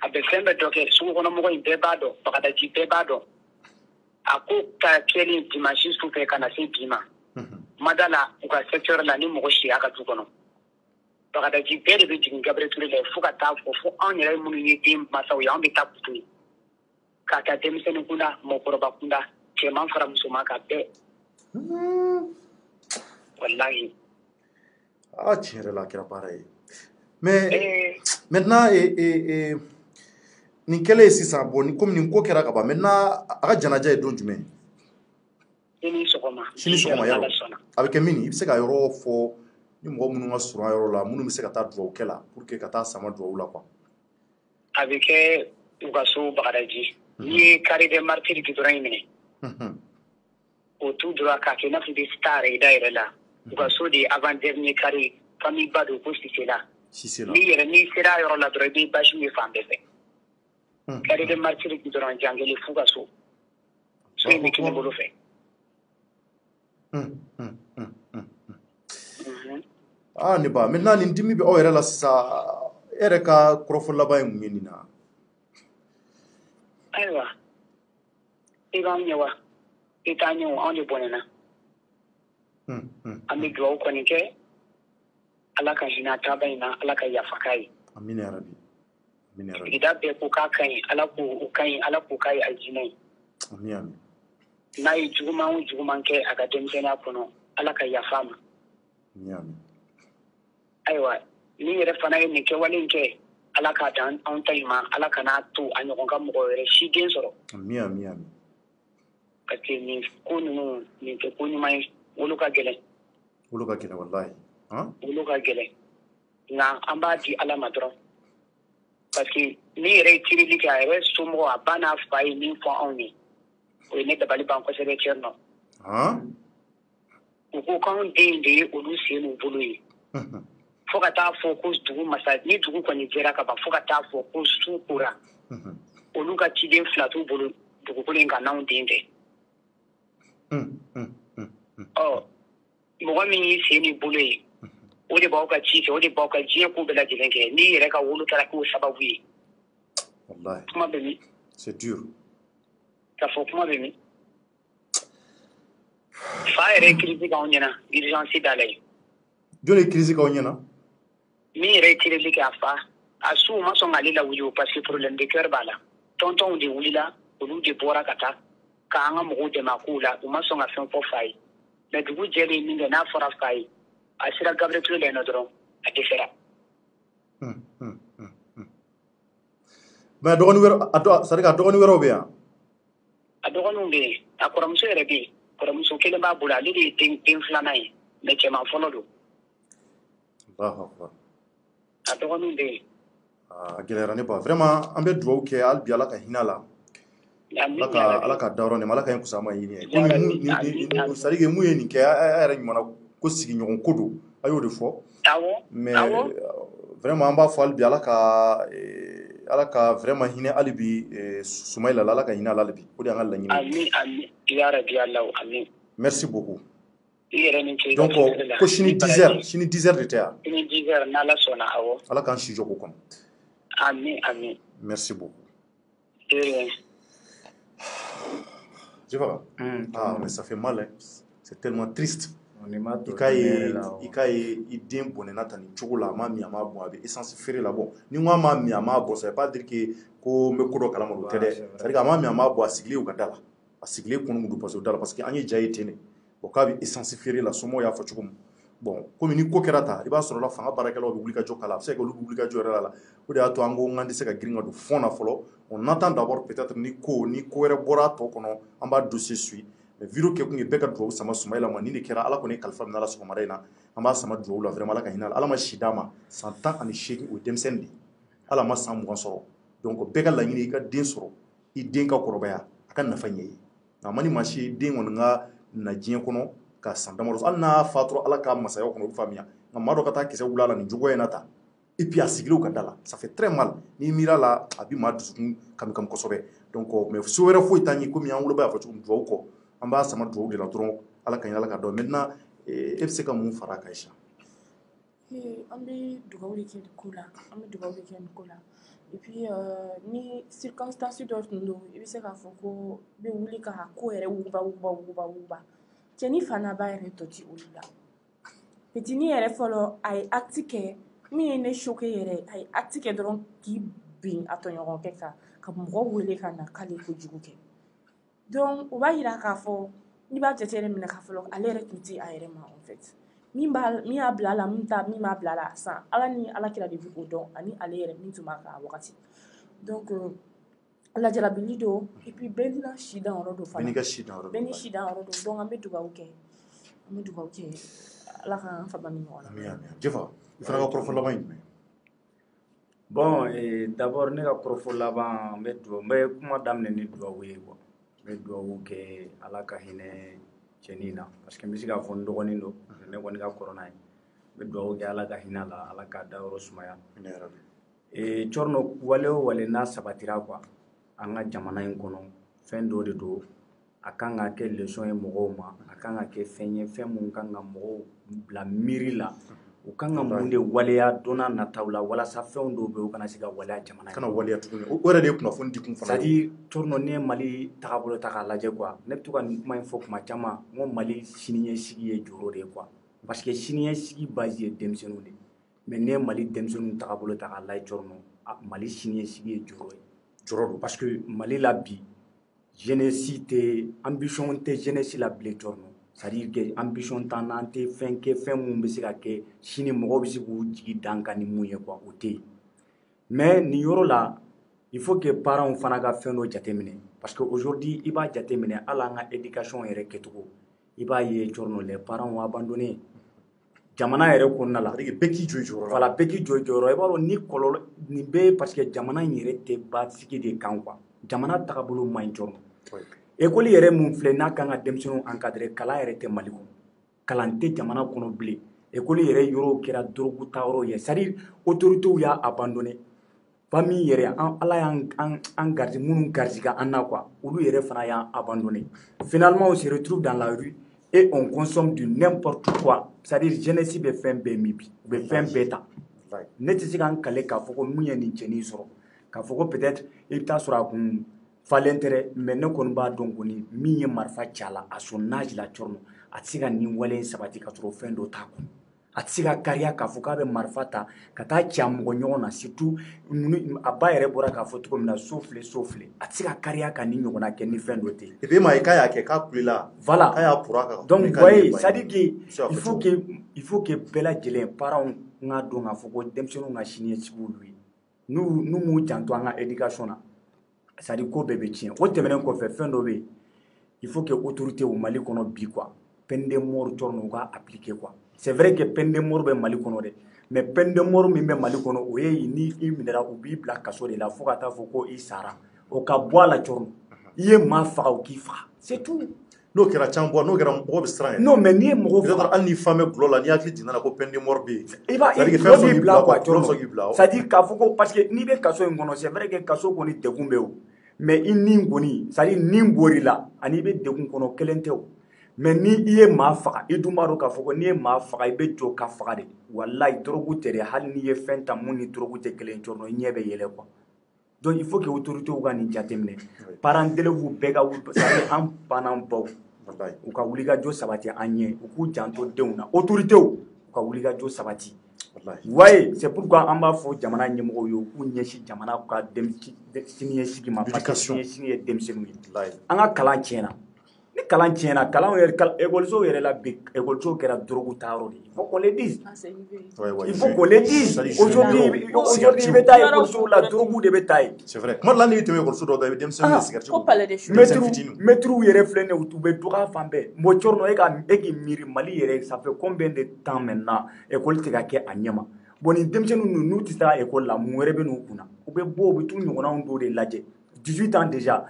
a bɛ fɛn bɛɛ dɔ kɛ sugukɔnɔmɔgɔ in bɛɛ b'a dɔn bagadaji bɛɛ b'a dɔn a ko ka kɛlen dimanche su fɛ ka na se bi ma mada la u ka secteur la ni mɔgɔ si y'a ka du kɔnɔ bagadaji bɛɛ de bɛ jigin Gabriel Touré la fo ka taa fɔ fo anw yɛrɛ minnu ye den masaw ye anw bɛ taa kutu ye k'a ta denmisɛnnin kunda mɔgɔkɔrɔba kunda cɛman fara musoman ka bɛɛ wallahi tiɲɛ yɛrɛ la a kɛra baara ye mais maintenant nin kɛlen sisan bon komi nin ko kɛra ka ban maintenant a ka janaja ye don jumɛn sini sɔgɔma yɔrɔ a bɛ kɛ min i bɛ se ka yɔrɔ fɔ ni mɔgɔ minnu ka surun a yɔrɔ la minnu bɛ se ka taa dugawu kɛ la pour que ka taa sama dugawu la quoi a bɛ kɛ u ka so bagadaji n'i ye carré des martyrs gudɔrɔn in minɛ o tu dɔrɔn k'a kɛ i n'a fɔ i bɛ taa yɛrɛ da yɛrɛ la u ka so de ye avant dernier carré famille ba don ko Sise la n'i sera a yɔrɔ la dɔrɔn i bɛ basiw ye fan bɛɛ fɛ carré des martyrs gudɔrɔn jan kelen f'u ka so in bɛ kini bolo fɛ Ah ne ba maintenant nin dimi be o yɛrɛ la sisan e yɛrɛ ka kɔrɔfɔ laban ye mun ye nin na ayiwa i b'an ɲɛ wa i t'a ɲɛ o anw de bɔnɛna an bɛ dugawu kɔni kɛ ala ka hinɛ a taaba in na ala ka yafa k'a ye amina ya rabi amina ya rabi sigida bɛɛ ko k'a ka ɲi ala k'o ka ɲi ala k'o k'a ye aljinɛ ye amina n'a ye juguman o juguman kɛ a ka denmisɛnniya kɔnɔ ala ka yafa a ma amina ayiwa ni yɛrɛ fana ye nin kɛwale in kɛ ala k'a dan anw ta in ma ala kan'a to a ɲɔgɔn ka mɔgɔ wɛrɛ si den sɔrɔ amina amina parce que nin ko ninnu nin tɛ ko ɲuman ye wolo ka gɛlɛn wolo ka gɛlɛn wallahi wolo ka gɛlɛn nka an b'a di ala ma dɔrɔn parce que ni yɛrɛ ye tirili kɛ a yɛrɛ somɔgɔ a ba n'a fa ye min fɔ anw ye o ye ne dabali ban kosɛbɛ cɛ nɔ u ko k'anw den de ye olu sen n'u bolo ye fo ka taa fɔ ko dugu masa ni dugu kɔni jɛra ka ban fo ka taa fɔ ko su kora olu ka ciden fila t'u bolo dugukolo in kan n'anw den tɛ mɔgɔ min y'i sen n'i bolo ye o de b'aw ka ci kɛ o de b'aw ka diɲɛ ko bɛɛ lajɛlen kɛ n'i yɛrɛ ka wolo kɛra k'o sababu ye wallahi kuma bɛ min c'est dur k'a fɔ kuma bɛ min fa yɛrɛ ye crise k'anw ɲɛna urgence da la ye jɔn ye crise k'aw ɲɛna min yɛrɛ ye tirili kɛ a fa a su ma sɔn k'ale lawuli o parce que problème de cœur b'a la tɔntɔnw de wulila olu de bɔra ka taa k'an ka mɔgɔw dɛmɛ a kow la u ma sɔn ka fɛn fɔ fa ye mais dugu jɛlen min kɛ n'a fɔra fa ye a sera Gabriel Touré la yen nɔ dɔrɔn a dɛsɛra mais dɔgɔnin wɛrɛ c'est à dire que a dɔgɔnin wɛrɛw bɛ yan a dɔgɔninw bɛ yen a kɔrɔmuso yɛrɛ bɛ yen kɔrɔmuso kelen b'a bolo ale de ye den filanan ye mais cɛman fɔlɔ don Allahu akbar a dɔgɔninw bɛ yen a gɛlɛyara ne ba vraiment an bɛ dugawu kɛ hali bi ala ka hinɛ a la ala ka dayɔrɔ nɛma ala ka ɲɛ kusama ɲini ye komi c'est à dire que mun ye nin kɛ a yɛrɛ ɲuman ko sigiɲɔgɔn ko don a y'o de fɔ mais vraiment an b'a fɔ hali bi ala ka vraiment hinɛ hali bi Sumayila la ala ka hinɛ a la hali bi o de y'an ka laɲini amin amin ya rabi Allah amin merci beaucoup i yɛrɛ ni ce donc ko sini 10 heures de tɛ yan sini 10 heures n'ala sɔnna awɔ ala k'an si jɔ ko kɔnɔ amin amin merci beaucoup tu vois mais ça fait mal hein. C'est tellement triste i ka ye i den bɔnɛna tan nin cogo la a ma min a ma bɔn a bɛ essence feere la bon ni ko a ma min a ma bɔn ça veut pas dire que ko n bɛ ko dɔ kalama o tɛ dɛ c'est à dire que a ma min a ma bɔn a sigilen u ka da la a sigilen kun mun don parce que o da la parce que an ye ja ye ten de bon k'a bɛ essence feere la somɔgɔw y'a fɔ cogo min bon komi ni ko kɛra ta i b'a sɔrɔ la fanga baarakɛlaw bɛ wuli ka jɔ kala a bɛ se ka olu bɛ wuli ka jɔ yɛrɛ la o de y'a to an ko n tɛ se ka girin ka don fond na fɔlɔ on attend d'abord peut-être ni ko wɛrɛ bɔra a tɔ kɔnɔ an b'a dossier suit mais vidéo kɛ kun ye bɛɛ ka dugawu sama Sumayila ma ni de kɛra ala kɔni ye kalifa minɛ a la sɔgɔmada in na an b'a sama dugawu la vraiment ala ka hinɛ a la ala ma si d'a ma san 18 o ye denmisɛnnin de ye ala ma san 20 sɔrɔ donc bɛɛ ka laɲini i ka den sɔrɔ i den ka kɔrɔbaya a ka nafa ɲɛ ye nka ma ni maa si ye den kɔni ka na diɲɛ kɔnɔ ka san damadɔ hali n'a fatura ala ka masaya kɔnɔ o bɛ faamuya nka maa dɔ ka taa kisɛ wuli a la nin cogoya in na tan et puis a sigilen ka da la ça fait très mal n'i miira la a bɛ maa dusukun kami kosɛbɛ donc mais so wɛrɛ foyi t'an ye komi an woloba y'a fɔ cogo min dugawu kɔ an b'a sama dugawu de la dɔrɔn ala ka ɲi ala ka dɔn maintenant e bɛ se ka mun fara a kan Aisha an bɛ dugawu de kɛ nin ko la an bɛ dugawu de kɛ nin ko la et puis ni circonstance dɔ tun don i bɛ se k'a fɔ ko bɛ wuli ka ko yɛrɛ wuguba cɛni fana b'a yɛrɛ tɔ di olu la petini yɛrɛ fɔlɔ a ye acte kɛ min ye ne choqué yɛrɛ a ye acte kɛ dɔrɔn k'i bin a tɔɲɔgɔnkɛ kan ka mɔgɔ wele ka na k'ale kojugu kɛ donc o b'a yira k'a fɔ n'i b'a jate yɛrɛ minɛ k'a fɔlɔ ale yɛrɛ tun tɛ a yɛrɛ ma en fait min y'a bila a la min m'a bila a la san ala ni alakira de bɛ o dɔn ani ale yɛrɛ min tun b'a kan a wagati donc lajarabili don et puis bɛɛ n'i si dan yɔrɔ don fana bɛɛ ni si dan yɔrɔ don donc an bɛ dugawu kɛ ala k'an faba ni ɲɔgɔn na amin Jefa i fana ka kɔrɔfɔ laban ye jumɛn bon d'abord ne ka kɔrɔfɔ laban n bɛ kuma daminɛ ni dugawu ye quoi n bɛ dugawu kɛ ala ka hinɛ cɛnin na parce que n bɛ se k'a fɔ n dɔgɔnin don ne kɔni ka kɔrɔ n'a ye n bɛ dugawu kɛ ala ka hinɛ la ala k'a dayɔrɔ sumaya cɔrɔnɔ wale o wale n'a sabatira quoi an ka jamana in kɔnɔ fɛn dɔ de don a kan ka kɛ leçon ye mɔgɔw ma a kan ka kɛ fɛn ye fɛn mun kan ka mɔgɔw bila miiri la u kan ka mun de waleya donna nataw la walasa fɛnw dɔw bɛ u kana se ka waleya jamana kana waleya tuguni o yɛrɛ de ye kunnafoni di kun fana c'est à dire Torno ne Mali tagabolo ta k'a lajɛ quoi ne bɛ to ka nin kuma in fɔ kuma caman n ko Mali siniɲɛsigi ye jɔyɔrɔ de ye quoi parce que siniɲɛsigi base ye denmisɛnninw de mais ne Mali denmisɛnninw tagabolo ta k'a lajɛ Torno Mali siniɲɛsigi ye jɔyɔrɔ ye jɔyɔrɔ don parce que Mali la bi jeunesse tɛ ambition tɛ jeunesse la bilen Torno c'est-à-dire que ambition t'an na an tɛ fɛn kɛ fɛn mun bɛ se ka kɛ sini mɔgɔw bɛ se k'u jigi da an kan ni mun ye quoi o tɛ yen mais nin yɔrɔ la il faut que parents fana ka fɛn dɔ jateminɛ parce que aujourd'hui i b'a jateminɛ hali an ka éducation yɛrɛ kɛcogo i b'a ye Torno les parents ont abandonné jamana yɛrɛ kɔnɔna la bɛɛ k'i jɔ i jɔyɔrɔ la voilà bɛɛ k'i jɔ i jɔyɔrɔ i b'a dɔn ni kɔlɔlɔ nin bɛɛ parce que jamana in yɛrɛ tɛ basigi de kan quoi jamana tagabolo man ɲi Torno école yɛrɛ mun filɛ n'a kan ka denmisɛnninw encadrer kalan yɛrɛ tɛ Mali kɔnɔ kalan tɛ jamana kɔnɔ bilen école yɛrɛ yɔrɔw kɛra dorogu ta yɔrɔ ye c'est à dire autorités y'a abandonné famille yɛrɛ ala y'an garde minnu garisɛgɛ an na quoi olu yɛrɛ fana y'an abandonné finalement on se retrouve dans la rue et on consomme du n'importe quoi c'est à dire jeunesse bɛ fɛn bɛɛ min bi u bɛ fɛn bɛɛ ta ne tɛ se k'an kale k'a fɔ ko mun ye nin cɛnin sɔrɔ k'a fɔ ko peut-être i bɛ taa sɔrɔ a kun falen tɛ mais ne kɔni b'a dɔn kɔni min ye marifa ci a la a son âge la Torno a tɛ se ka nin wale in sabati ka sɔrɔ fɛn dɔ t'a kɔnɔ a tɛ se ka kariya k'a fɔ k'a bɛ marifa ta ka taa ci a mɔgɔ ɲɔgɔn na surtout a ba yɛrɛ bɔra k'a fɔ cogo min na so filɛ a tɛ se ka kariya ka nin ɲɔgɔnna kɛ ni fɛn dɔ tɛ yen. et puis ma ye k'a y'a kɛ k'a kulela. voilà k'a y'a pura kan. donc voyez c'est à dire que il faut que bɛɛ lajɛlen parents k'a dɔn k'a fɔ ko denmisɛnninw ka siniɲɛsigi y'olu ye n'u m'u janto an ka éducation na c'est à dire ko bɛɛ bɛ tiɲɛ o tɛmɛnen kɔfɛ fɛn dɔ bɛ yen il faut que autorités u Mali kɔnɔ bi quoi peine de mort Torno u k'a appliquer quoi. C'est vrai que peine de mort bɛ Mali kɔnɔ dɛ mais peine de mort min bɛ Mali kɔnɔ o ye ni i minɛra u b'i bila kaso de la fo ka taa fɔ ko i sara o ka bɔ a la Torno i ye maa faga o k'i faga c'est tout. n'o kɛra can bɔ n'o kɛra mɔgɔ bɛ siran yɛrɛ. non mais n'i ye mɔgɔ faga hali n'i fan bɛ gulɔ la n'i hakili jiginna la ko peine de mort bɛ yen. i b'a dɔ b'i bila quoi Torno c'est à dire k'a fɔ ko parce que n'i bɛ kaso in kɔnɔ c'est vrai que kaso kɔni degun bɛ o mais i ni kɔni c'est à dire ni bɔr'i la ani i bɛ degun kɔnɔ kelen tɛ o. mais ni i ye maa faga i dun b'a dɔn k'a fɔ ko n'i ye maa faga i bɛ jɔ ka faga de walayi dɔrɔgu tɛ dɛ hali n'i ye fɛn ta mun ni dɔrɔgu tɛ kelen Torno i ɲɛ bɛ yɛlɛ quoi donc il faut que autorités ka nin jateminɛ parents d'élèves bɛɛ ka wuli c'est à dire an fa n'an baw u ka wulikajɔ sabati an ɲɛ u k'u janto denw na autorités u ka wulikajɔ sabati voyez c'est pourquoi an b'a fɔ jamana ɲɛmɔgɔw ye u k'u ɲɛsin jamana ka siniɲɛsigi ma parce que siniɲɛsigi ye denmisɛnninw ye an ka kalan tiɲɛna ni kalan tiɲɛna kalan école yɛrɛ la bi école kɛra dorogu ta yɔrɔ de il faut qu'on le dise il faut qu'on le dise aujourd'hui i bɛ taa école la dorogu de bɛ taa yen c'est vrai kuma dɔ la n'i tɛmɛ école dɔw da i bɛ denmisɛnninw ye cigarette maîtres yɛrɛ filɛ nin ye u bɛ dɔgɔya fan bɛɛ bon Torno e k'i miiri Mali yɛrɛ ça fait combien de temps maintenant école tɛ ka kɛ a ɲɛma bon nin denmisɛnninw n'u tɛ taa école la mun wɛrɛ bɛ n'u kunna u bɛ bɔ u bɛ t'u ɲɔgɔnnaw dɔw de lajɛ 18 ans déjà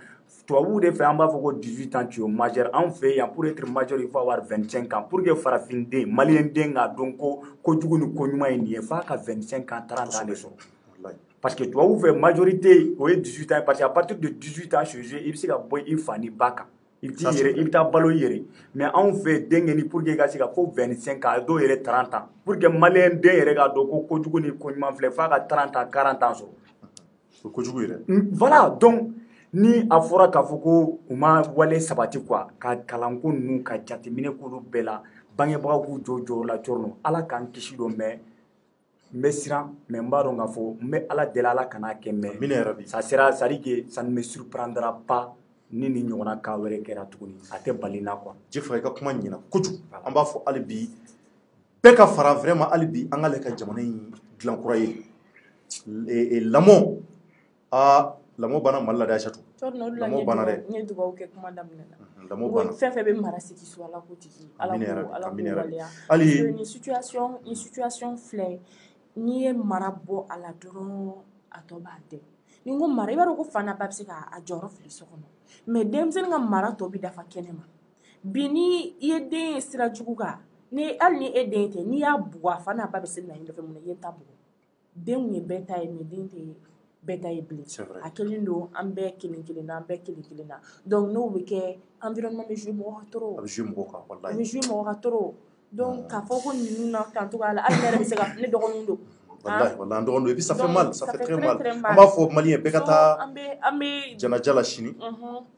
tubabuw de fɛ an b'a fɔ ko 18 ans tu es majeur anw fɛ yan pour être majeur il faut avoir 25 ans pour que farafinden maliyɛn den k'a dɔn ko kojugu ni koɲuman ye nin ye f'a ka 25 ans 30 ans de sɔrɔ parce que tubabuw fɛ majorité o ye 18 ans parce que à partir de 18 ans chez eux i bɛ se ka bɔ i fa ni ba kan i bɛ taa balo i yɛrɛ mais anw fɛ den kɛni pour que i ka se ka fo 25 ans dɔw yɛrɛ 30 ans pour que maliyɛn den yɛrɛ k'a dɔn ko kojugu ni koɲuman filɛ f'a ka 30 ans 40 ans sɔrɔ kojugu yɛrɛ voilà donc ni a fɔra k'a fɔ ko u ma wale sabati quoi ka kalanko ninnu ka jateminɛ k'olu bɛɛ la bangebagaw k'u jɔ jɔyɔrɔ la Torno ala k'an kisi dɔ mais n bɛ siran mais n b'a dɔn k'a fɔ n bɛ ala deli ala kan'a kɛ mais ça sera c'est à dire que ça ne me surprendra pas ni nin ɲɔgɔnna cas wɛrɛ kɛra tuguni a tɛ bali n na quoi. Jɛfa i ka kuma ɲɛna kojugu an b'a fɔ hali bi bɛɛ ka fara vraiment hali bi an k'ale ka jamana in dilan kura ye lamɔ lamɔ banna Mali la dɛ Aïssatou lamɔ banna dɛ n ye dugawu kɛ kuma daminɛ na lamɔ banna fɛn fɛn bɛ mara sigi so ala ko tigi ala ko waleya hali ni situation filɛ n'i ye mara bɔ a la dɔrɔn a tɔ b'a dɛ ni ko mara i b'a dɔn ko fana ba bɛ se k'a jɔyɔrɔ fili so kɔnɔ mais denmisɛnnin ka mara tɔ bɛ dafa kɛnɛ ma bi ni i ye den ye sira jugu kan hali ni e den tɛ n'i y'a bugɔ a fa n'a ba bɛ se na i nɔfɛ mun na i ye ta bugɔ denw ye bɛɛ ta ye mais den tɛ bɛɛ ta ye bilen a kelen don an bɛɛ kelen kelen na an bɛɛ kelen kelen na donc n'o bɛ kɛ environnement bɛ jouer mɔgɔ ka toro a bɛ jouer mɔgɔ kan wallahi a bɛ jouer mɔgɔ ka toro donc k'a fɔ ko ninnu na tan cogoya la hali ne yɛrɛ bɛ se ka ne dɔgɔninw don wallahi an dɔgɔnin et puis ça fait mal ça fait très mal très an b'a fɔ maliyɛn bɛɛ ka taa an bɛ janaja la sini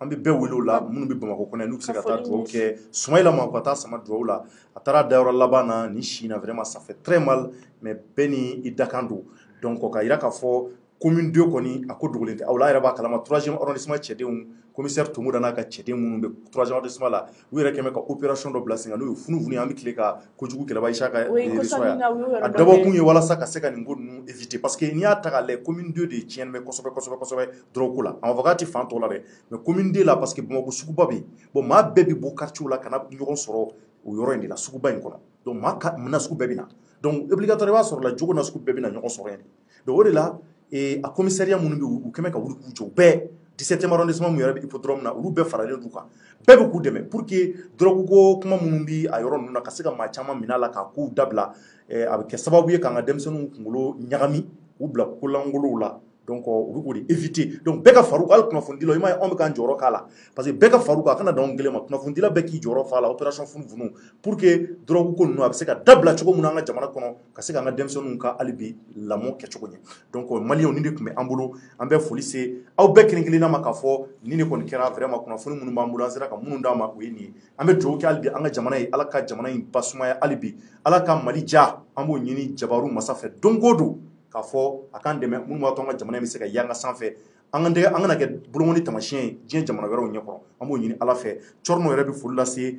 an bɛ bɛɛ wele o la minnu bɛ Bamakɔ kɔnɔ n'u bɛ se ka taa dugawu kɛ Sumayila ma ka taa sama dugawu la a taara dayɔrɔ laban na ni si na vraiment ça fait très mal mais bɛɛ ni i dakan don donc ka yira k'a fɔ commune 2 kɔni a ko dogolen tɛ aw la yɛrɛ b'a kalama 3e arrondissement cɛdenw commissaire Tomoda n'a ka cɛden minnu bɛ 3e arrondissement la u yɛrɛ kɛmɛ ka opération dɔ bila sen kan n'o ye funufunu an bɛ tile ka kojugu kɛlɛba Isa ka a dabɔkun ye walasa ka se ka nin ko ninnu éviter parce que n'i y'a ta k'a lajɛ commune 2 de tiɲɛni bɛ kosɛbɛ drogue ko la a ma fɔ k'a tɛ fan tɔ la dɛ mais commune 2 la parce que Bamakɔ suguba bɛ yen bon maa bɛɛ bɛ bɔ quartier la ka na ɲɔgɔn sɔrɔ o yɔrɔ in de la suguba in kɔnɔ donc maa nasugu bɛɛ bɛ na donc obligatoire i b'a sɔrɔ la jogo nasugu bɛɛ bɛ na ɲɔgɔn sɔrɔ yen donc o de la a commissariat minnu bɛ u kɛmɛ ka wuli k'u jɔ bɛɛ 17e arrondissement min yɛrɛ bɛ hippodrome na olu bɛɛ faralen d'u kan bɛɛ bɛ k'u dɛmɛ pour que drogue ko kuma minnu bɛ a yɔrɔ ninnu na ka se ka maa caman minɛ a la k'a kow dabila a bɛ kɛ sababu ye k'an ka denmisɛnninw kunkolo ɲagami u bila kolangolow la donc u bɛ k'o de éviter donc bɛɛ ka far'u kan hali kunnafonidila i m'a ye anw bɛ k'an jɔyɔrɔ k'a la parce que bɛɛ ka far'u kan a kana dan anw kelen ma kunnafonidila bɛɛ k'i jɔyɔrɔ fa a la opération funufunu pour que drogue ko ninnu a bɛ se ka dabila cogo min na an ka jamana kɔnɔ ka se k'an ka denmisɛnninw ka hali bi lamɔ kɛcogo ɲɛ donc maliyɛnw nin de tun bɛ an bolo an bɛ foli se aw bɛɛ kelen-kelenna ma k'a fɔ nin de kɔni kɛra vraiment kunnafoni minnu b'an bolo an sera ka minnu d'a ma o ye nin ye an bɛ dugawu kɛ hali bi an ka jamana ye ala ka jamana in basumaya hali bi ala ka Mali ja an b'o ɲini jabaru masa fɛ don o don k'a fɔ a k'an dɛmɛ minnu b'a to an ka jamana in bɛ se ka yanga sanfɛ an kana kɛ bolokɔni tamasiyɛn ye diɲɛ jamana wɛrɛw ɲɛkɔrɔ an b'o ɲini ala fɛ Cɔrɔnɔ yɛrɛ bɛ foli lase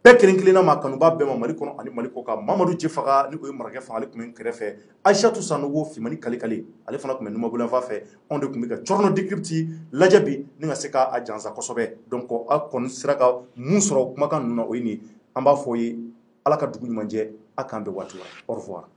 bɛɛ kelen-kelenna ma kanuba bɛɛ ma Mali kɔnɔ ani Mali kɔ kan Mamadu Jifaga ni o ye marakɛ fanga ale tun bɛ kɛrɛfɛ Aïssatou Sanogo Fimani Kalikale ale fana tun bɛ Numaboyanfan fɛ anw de tun bɛ ka Cɔrɔnɔ décrypte lajɛ bi ni ka se k'a jansa kosɛbɛ donc aw kɔni sera ka mun sɔrɔ kumakan ninnu na o ye nin ye an b'a fɔ ye ala ka dugu ɲuman jɛ a k'an bɛn waati wɛrɛ au revoir